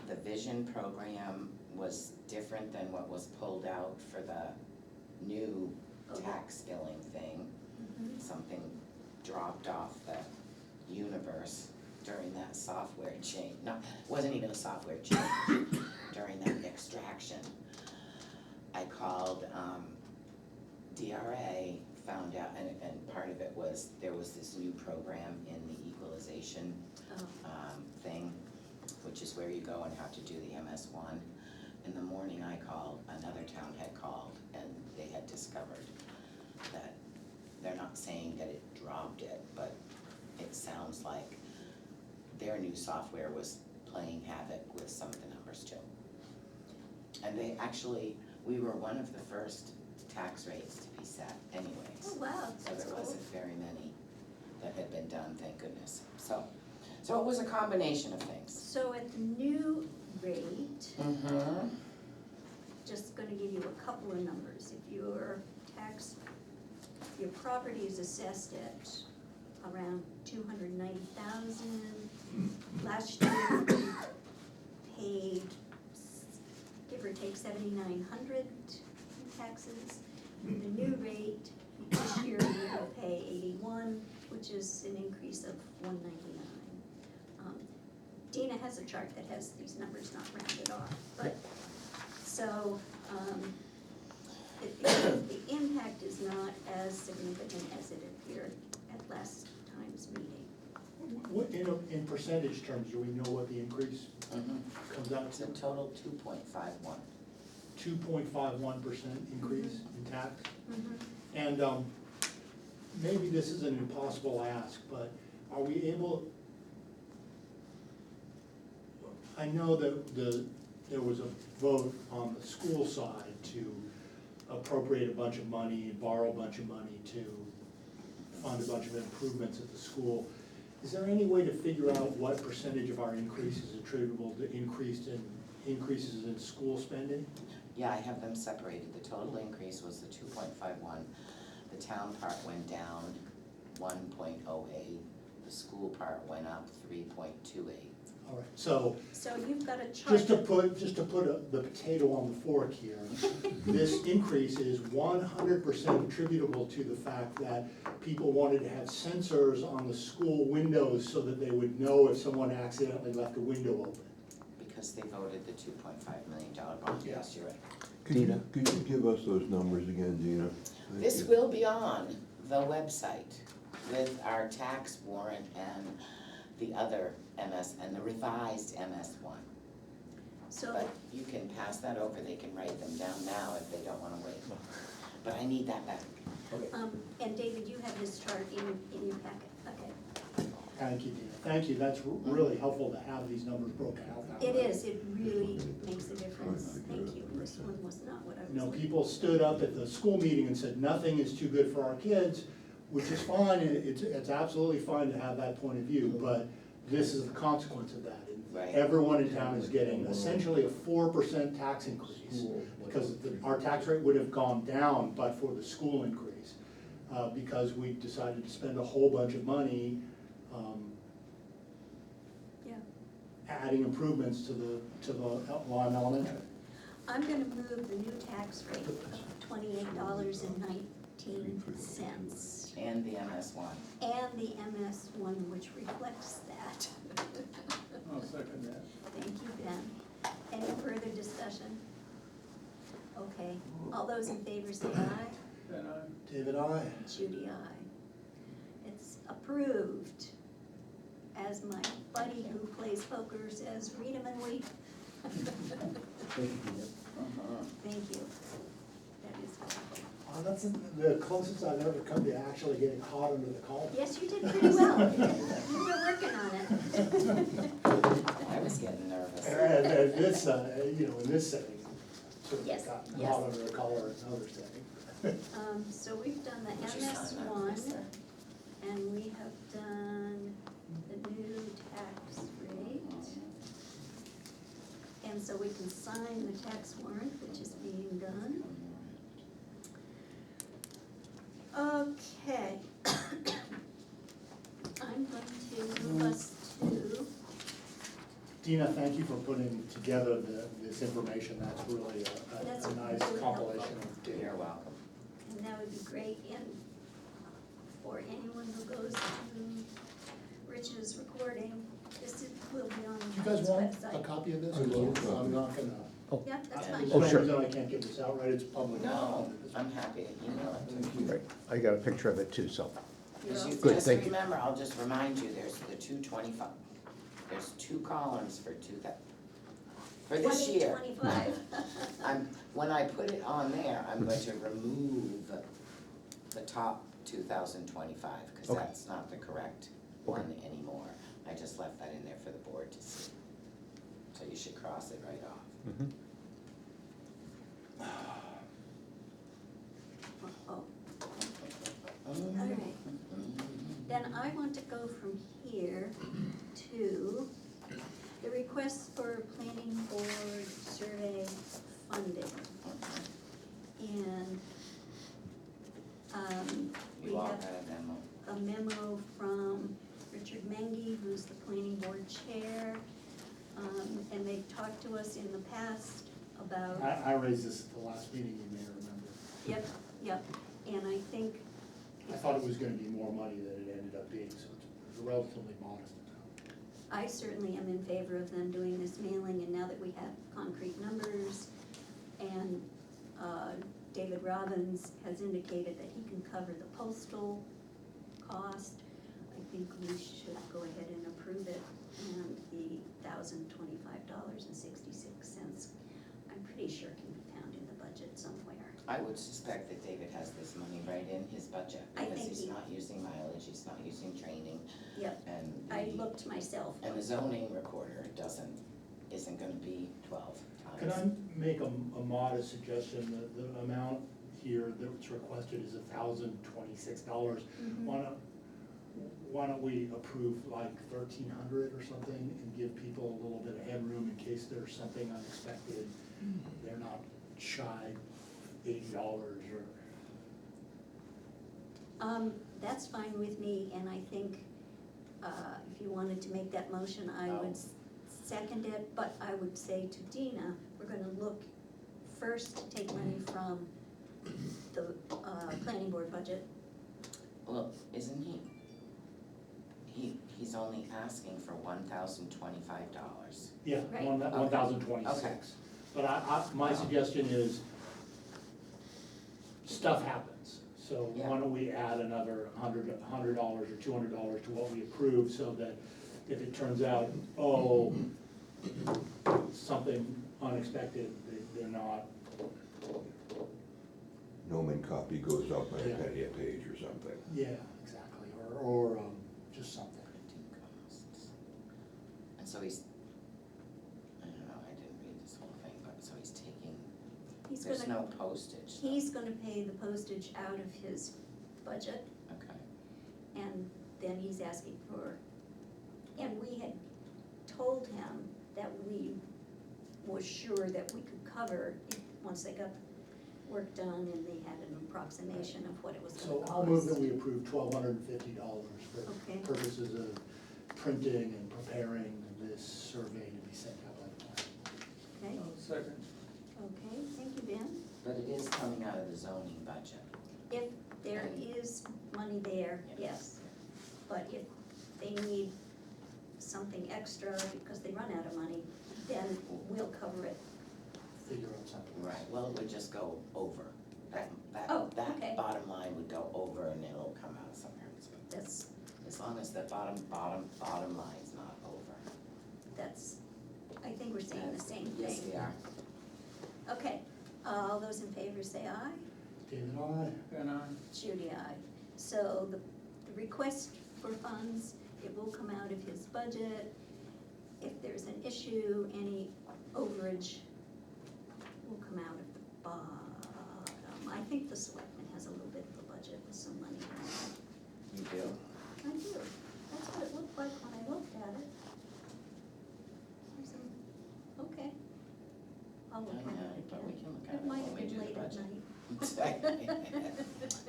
the vision program was different than what was pulled out for the new tax billing thing. Mhm. Something dropped off the universe during that software change. No, it wasn't even a software change, during that extraction. I called, DRA, found out, and part of it was, there was this new program in the equalization Oh, thing, which is where you go and have to do the MS1. In the morning I called, another town had called, and they had discovered that, they're not saying that it dropped it, but it sounds like their new software was playing havoc with some of the numbers too. And they actually, we were one of the first tax rates to be set oh, anyways. wow, So that's there cool. wasn't very many that had been done, thank goodness. So it was a combination of things. So at the new rate, Mm-hmm. just gonna give you a couple of numbers. If your property is assessed at around 290,000, last year we paid, give or take 7,900 in taxes. The new rate, this year we will pay 81, which is an increase of 199. Dina has a chart that has these numbers not rounded off, but, so, the impact is not as significant as it appeared at last time's meeting. What, in percentage terms, do we know what the increase comes out It's a to? total 2.51. 2.51% increase in tax? Mhm. And maybe this is an impossible ask, but are we able, I know that there was a vote on the school side to appropriate a bunch of money and borrow a bunch of money to fund a bunch of improvements at the school. Is there any way to figure out what percentage of our increase is attributable to increases in school spending? Yeah, I have them separated. The total increase was the 2.51. The town part went down 1.08. The school part went up 3.28. All right, so So you've got a chart. just to put the potato on the fork here, this increase is 100% attributable to the fact that people wanted to have sensors on the school windows so that they would know if someone accidentally left a window open. Because they voted the $2.5 million bond, Yeah. yes, you're right. Dina, could you give us those numbers again, Dina? Thank This you. will be on the website with our tax warrant and the other MS, and the revised MS1. So, But you can pass that over, they can write them down now if they don't wanna wait. But I need that back. and David, you have this chart in your packet, okay. Thank you, Dina. Thank you. That's really helpful to have these numbers broken out that It way. is, it really makes a difference, thank you. This one was not what I was You know, looking people stood up at the school meeting and said, nothing is too good for our kids, which is fine, and it's absolutely fine to have that point of view, but this is the consequence of that. And Right. everyone in town is getting essentially a 4% tax increase, because our tax rate would have gone down but for the school increase, because we decided to spend a whole bunch of money, Yeah. adding improvements to the Lyme Elementary. I'm gonna move the new tax rate of $28.19 And the MS1. and the MS1, which reflects that. I'll second that. Thank you, Ben. Any further discussion? Okay, all those in favor say aye. Then I, David, aye. Judy, aye. It's approved. As my buddy who plays poker says, read 'em and weep. Thank you. That is helpful. That's the closest I've ever come to actually getting hot under the collar. Yes, you did pretty well. You were working on it. I was getting nervous. And this, in this setting, sort of Yes, got yes. hot under the collar in another setting. So we've done the Would you sign up, MS1, Lisa? and we have done the new tax rate. And so we can sign the tax warrant, which is being done. Tina, thank you for putting together this information, that's really That's a nice really compilation helpful. of You're data. welcome. And that would be great, and for anyone who goes to Rich's recording, will be on Do you guys his want website. a copy of this? I'd love a copy. I'm not gonna, Yeah, that's Yeah. fine. there's Oh, no sure. reason I can't give this out, right, it's public. No, I'm happy to email it to you. Right, I got a picture of it too, so. You're Just all you Good, just thank you. remember, I'll just remind you, there's the 225, there's 2 columns for for this year. 2025. When I put it on there, I'm going to remove the top 2025, because Okay. that's not the correct one anymore. I just left that in there for the board to see. So you should cross it right off. Mhm. Oh, all right. Then I want to go from here to the request for planning board survey funding. And, we You all have got a memo. a memo from Richard Mengy, who's the planning board chair. And they've talked to us in the past about. I raised this at the last meeting, you may remember. Yep, yep, and I think. I thought it was gonna be more money than it ended up being, so it's a relatively modest amount. I certainly am in favor of them doing this mailing, and now that we have concrete numbers, and David Robbins has indicated that he can cover the postal cost, I think we should go ahead and approve it, and the $1,025.66, I'm pretty sure can be found in the budget somewhere. I would suspect that David has this money right in his budget, I because think he's he- not using mileage, he's not using training, Yep, and I the, looked myself. and the zoning recorder isn't gonna be 12 Can times. I make a modest suggestion, that the amount here that's requested is $1,026. Mhm. Why don't we approve like 1,300 or something and give people a little bit of headroom in case there's something unexpected? They're not shy $80 or. That's fine with me, and I think, if you wanted to make that motion, I would second it, but I would say to Dina, we're gonna look first to take money from the, planning board budget. Well, isn't he's only asking for $1,025. Yeah, Right. 1,026. Okay. But my suggestion is, stuff happens. So Yeah. why don't we add another $100 or $200 to what we approved, so that if it turns out, something unexpected, they're not. Nomen copy goes up by a Yeah. penny a page or something. Yeah, exactly, or just something. Printing costs. And so he's, I don't know, I didn't read this whole thing, but so he's taking, He's there's gonna, no postage. though. he's gonna pay the postage out of his budget, Okay, and then he's asking for, and we had told him that we were sure that we could cover it once they got the work done and they had an approximation of what it was gonna So cost. I'll move that we approve $1,250 for Okay. purposes of printing and preparing this survey to be sent out like that. Okay, Second. okay, thank you, Ben. but it is coming out of the zoning budget. If there is money there, yes, but if they need something extra because they run out of money, then we'll cover it. Figure out something. Right, well, it would just go over. Oh, okay. That bottom line would go over and it'll come out somewhere. That's, As long as the bottom line's not over. I think we're saying the same thing. Yes, we are. Okay, all those in favor say aye. David, aye? And I, Judy, aye. So the request for funds, it will come out of his budget. If there's an issue, any overage will come out of the bottom. I think the selectman has a little bit of a budget with some money in You do? it. I do, that's what it looked like when I looked at it. Okay. I'll look at Yeah, it but we again. can look at It it might when have we been do the late at budget. night.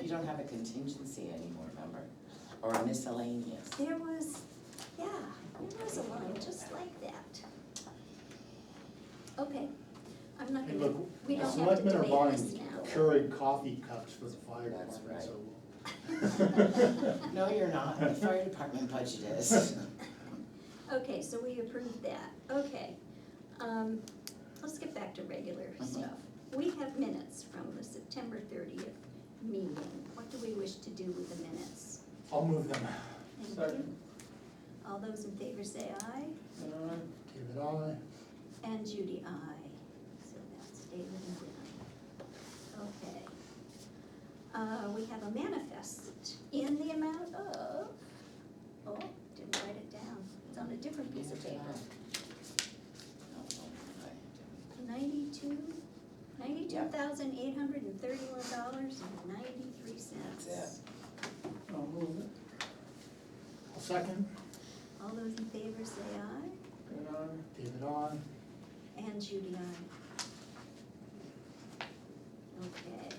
You don't have a contingency anymore, remember? Or a miscellaneous. There was, yeah, there was a line just like that. Okay, I'm not Hey, gonna, look, we the don't have to selectmen are debate this buying now. Keurig coffee cups for the fire That's department, so. No, you're not, the fire department budget is. Okay, so we approved that, okay. Let's get back to regular stuff. We have minutes from the September 30th meeting. What do we wish to do with the minutes? I'll move them. Thank you. Second. All those in favor say aye, David, aye. and Judy, aye. So that's David and Dan. Okay. We have a manifest in the amount of, oh, didn't write it down. It's on a different piece of paper. $92,831.93. That's it. I'll move it. I'll second. All those in favor say aye, And David, aye. and Judy, aye. Okay.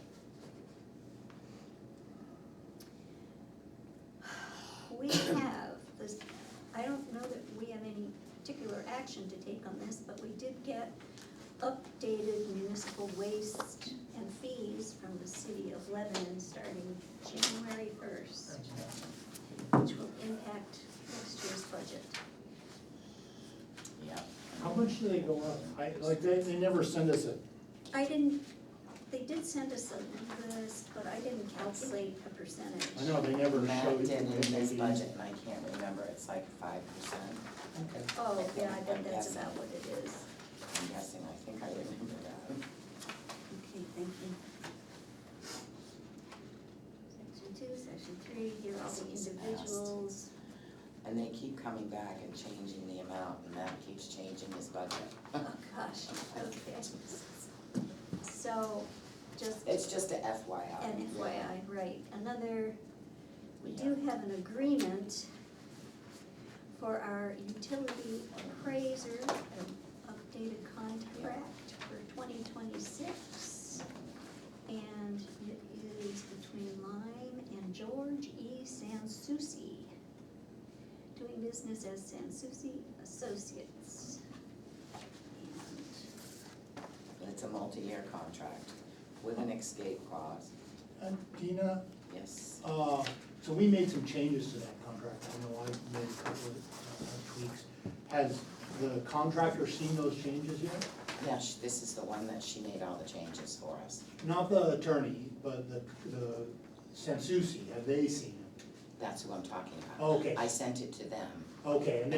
We have this, I don't know that we have any particular action to take on this, but we did get updated municipal waste and fees from the city of Lebanon starting January 1st, which will impact next year's budget. Yeah. How much do they go up? They never send us a, They did send us a list, but I didn't calculate a percentage. I know, they never Matt showed. did in his maybe- budget, and I can't remember, it's like 5%, Okay. Oh, yeah, I bet I'm that's guessing. about what it is. I'm guessing, I think I remember that. Okay, thank you. Section 2, section 3, here are all the This is fast. individuals. And they keep coming back and changing the amount, and Matt keeps changing his budget. Oh, gosh, okay. So, just It's just a FYI. an FYI, right, another, we Yeah. do have an agreement for our utility appraiser, an updated contract for 2026. And it is between Lyme and George E. Sansucci, doing business as Sansucci Associates. And it's a multi-year contract with an escape clause, Dina, yes. so we made some changes to that contract. I know I made a couple of tweaks. Has the contractor seen those changes yet? Yeah, this is the one that she made all the changes for us. Not the attorney, but the Sansucci, have they seen it? That's who I'm talking about. Okay. I sent it to them, Okay, and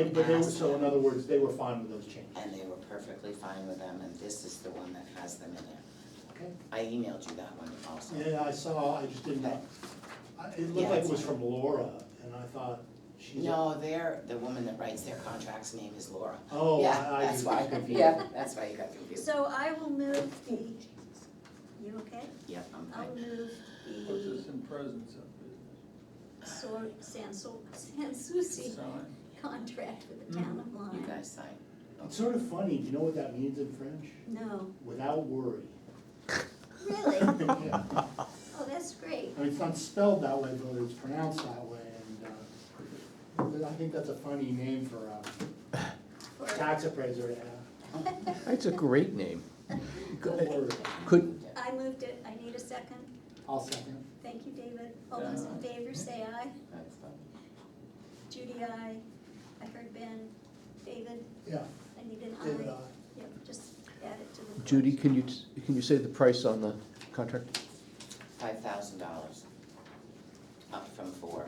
so in other words, they were fine with those changes? and they were perfectly fine with them, and this is the one that has them in there. Okay. I emailed you that one also. Yeah, I saw, I just didn't, it looked like it was from Laura, and I thought she's. No, the woman that writes their contract's name is Laura. Oh, Yeah, I that's why, confused. yeah, that's why you got confused. So I will move the, you okay? Yep, I'm I'll fine. move put this the in presence of Sansucci business. Sign. contract with the town of You Lyme. guys sign. It's sort of funny, do you know what that means in French? No, Without worry. really? Yeah. Oh, that's great. I mean, it's not spelled that way, but it's pronounced that way, and I think that's a funny name for a For- tax appraiser to have. It's a great name. Don't worry. Could, I moved it, I need a second. I'll second. Thank you, David. All those in favor say aye. That's fine. Judy, aye. I heard Ben. David, Yeah, I need an aye. David, Yep, just add it to the. Judy, can you say the price on the contract? $5,000, up from 4.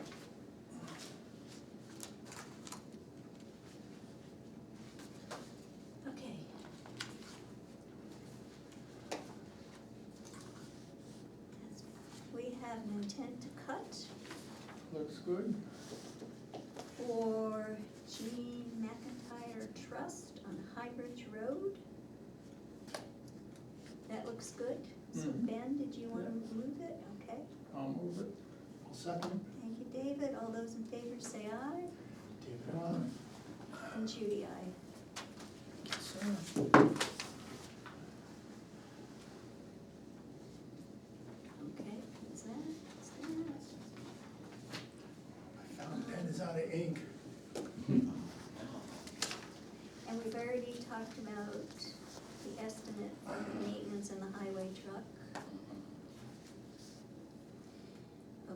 Okay. We have an intent to cut Looks good. for Jean McIntyre Trust on High Bridge Road. That looks good. So Mhm. Ben, did you wanna move it? Okay. I'll move it. I'll second. Thank you, David. All those in favor say aye. David, aye. And Judy, aye. Okay, is that? I found pen is out of ink. And we've already talked about the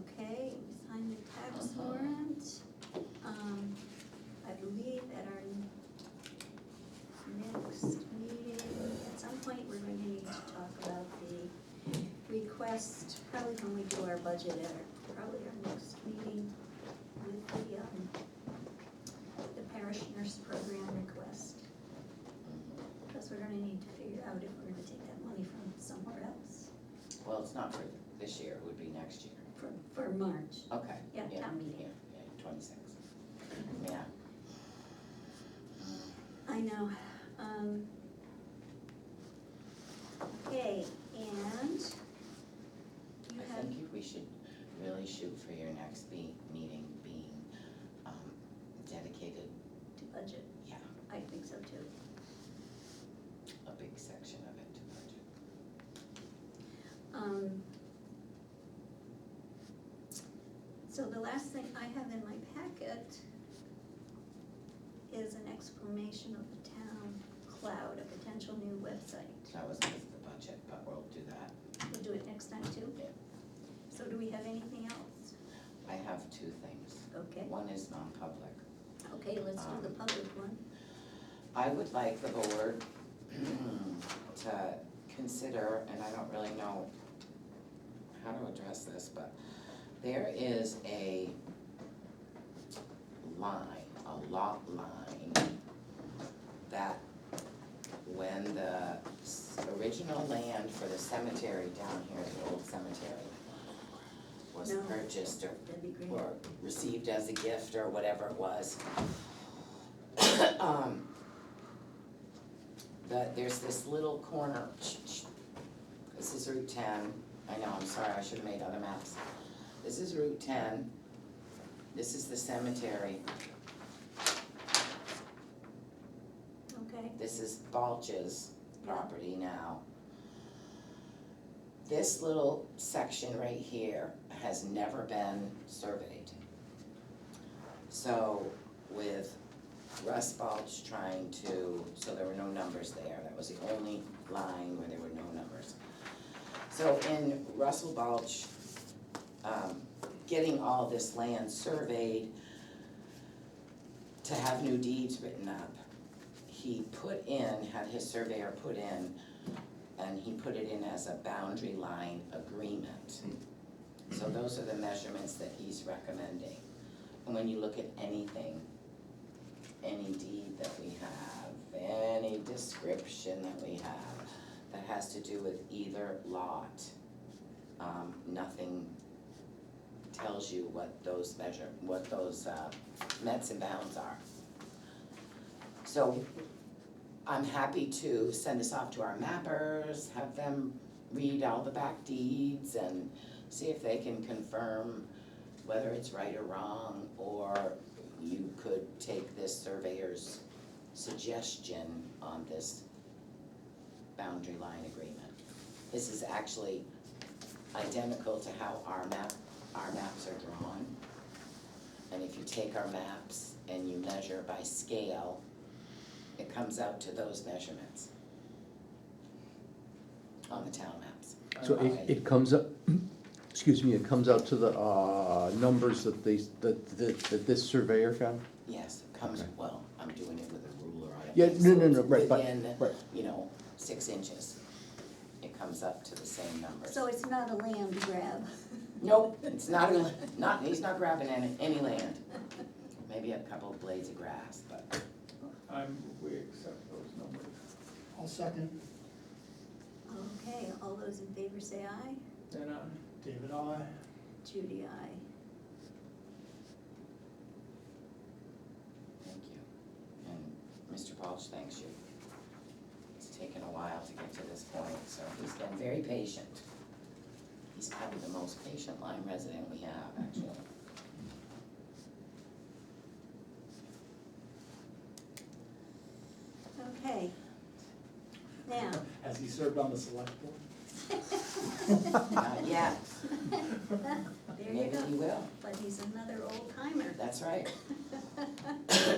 Okay, we signed the tax warrant. I believe at our next meeting, at some point, we're going to need to talk about the request, probably when we do our budget at probably our next meeting with the parish nurse program request. Because we're gonna need to figure out if we're gonna take that money from somewhere else Well, it's not for this year, it would be next year. for March. Okay. Yeah, town meeting. Yeah, 26. Yeah. I know. Okay, and you I have, think we should really shoot for your next meeting being dedicated, to budget, yeah, I think so too. a big section of it to budget. So the last thing I have in my packet is an explanation of the town cloud, a potential new website. That was because of the budget, but we'll do that. We'll do it next time too? Yeah. So do we have anything else? I have two things. Okay, One is non-public. okay, let's do the public one. I would like the board to consider, and I don't really know how to address this, but there is a line, a lot line, that when the original land for the cemetery down here, the old cemetery, was No. purchased That'd be great. or received as a gift or whatever it was. There's this little corner, this is Route 10, I know, I'm sorry, I should have made other maps. This is Route 10, this is the cemetery, Okay, this is Balch's property now. This little section right here has never been surveyed. So with Russ Balch trying to, so there were no numbers there, that was the only line where there were no numbers. So in Russell Balch, getting all this land surveyed to have new deeds written up, he put in, had his surveyor put in, and he put it in as a boundary line agreement. So those are the measurements that he's recommending. And when you look at anything, any deed that we have, any description that we have that has to do with either lot, nothing tells you what those mets and bounds are. So I'm happy to send this off to our mappers, have them read all the back deeds and see if they can confirm whether it's right or wrong, or you could take this surveyor's suggestion on this boundary line agreement. This is actually identical to how our maps are drawn. And if you take our maps and you measure by scale, it comes out to those measurements on the town maps. So it comes up, excuse me, it comes out to the numbers that that this surveyor found? Yes, it comes, Okay. well, I'm doing it with a ruler on it. Yeah, so no, it's right, but, within, right. 6 inches. It comes up to the same numbers. so it's not a land grab. Nope, it's not, he's not grabbing any land. Maybe a couple of blades of grass, but We accept those numbers. I'll second. Okay, all those in favor say aye. Then, David, aye. Judy, aye. thank you. And Mr. Balch thanks you. It's taken a while to get to this point, so he's been very patient. He's probably the most patient Lyme resident we have, actually. Okay. Now, Has he served on the select board? Not yet, there you maybe he go, will, but he's another old timer. that's right.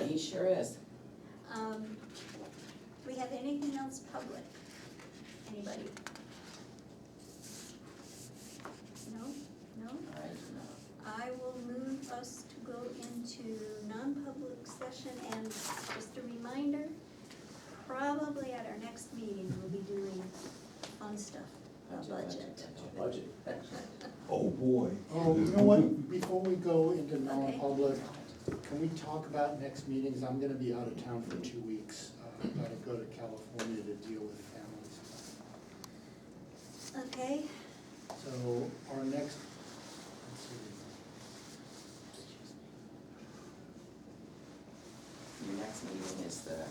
He sure is. Do we have anything else public? Anybody? No? No? All right, next meeting, we'll be doing fun stuff, budget. Budget. Oh, boy. Oh, you know what, before we go into non-public, can we talk about next meetings? I'm gonna be out of town for 2 weeks. Gotta go to California to deal with family stuff. Okay, So our next, let's see. Your next meeting is the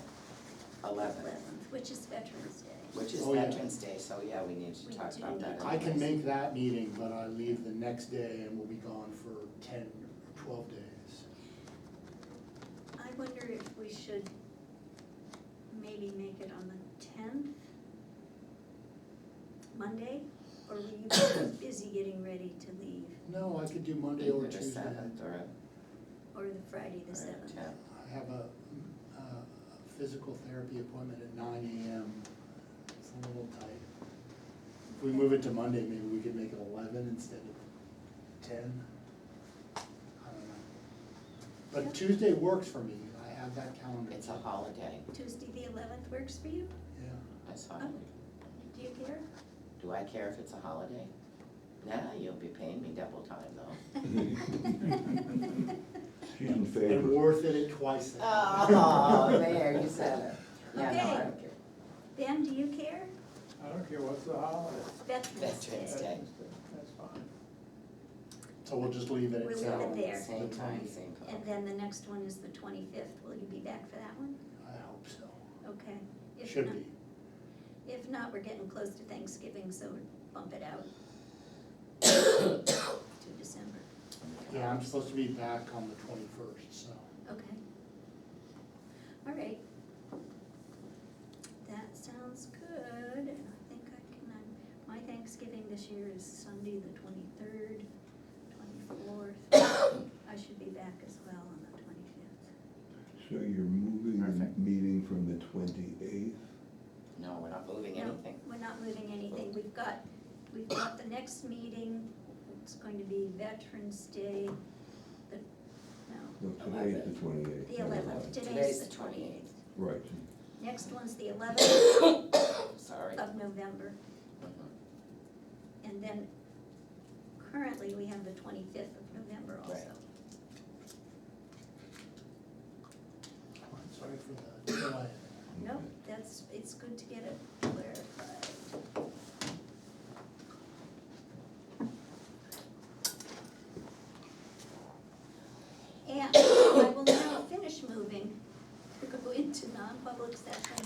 11th, which is Veterans Day. which is Oh, yeah. Veterans Day, so yeah, we need to We talk do about that. need- I can anyways. make that meeting, but I leave the next day and we'll be gone for 10 or 12 days. I wonder if we should maybe make it on the 10th, Monday? Or were you busy getting ready to leave, No, I could do Monday or Either the Tuesday. 7th or the Friday the or 7th? 10th. I have a physical therapy appointment at 9 AM. It's a little tight. If we move it to Monday, maybe we could make it 11 instead of 10. I don't know. Yeah. But Tuesday works for me. I have that calendar. It's a holiday, Tuesday the 11th works for you? Yeah. that's fine. Do you care? Do I care if it's a holiday? Nah, you'll be paying me double time though. She's in And favor. worth it at twice that. Oh, there, you said it. Yeah, no, Okay. I don't care. Ben, do you care? I don't care what's the holiday. Veterans Veterans Day. Day. That's fine. So we'll just leave it We'll at leave seven. it there. Same time, same place. And then the next one is the 25th. Will you be back for that one? I hope so. Okay. If Should not- be. If not, we're getting close to Thanksgiving, so bump it out to December. Yeah, I'm supposed to be back on the 21st, so. Okay. All right. That sounds good, and I think I can, my Thanksgiving this year is Sunday, the 23rd, 24th. I should be back as well on the 25th. So you're moving the Perfect. meeting from the 28th? No, we're not moving No, anything. we're not moving anything. We've got the next meeting, it's going to be Veterans Day, No, today's the 28th. the 11th. Today's Today's the the 28th. Right. Next one's the 11th Sorry. of November. Mhm. And then currently, we have the 25th of November also. Right. I'm sorry for the delay. No, it's good to get it clarified. And I will now finish moving to go into non-public session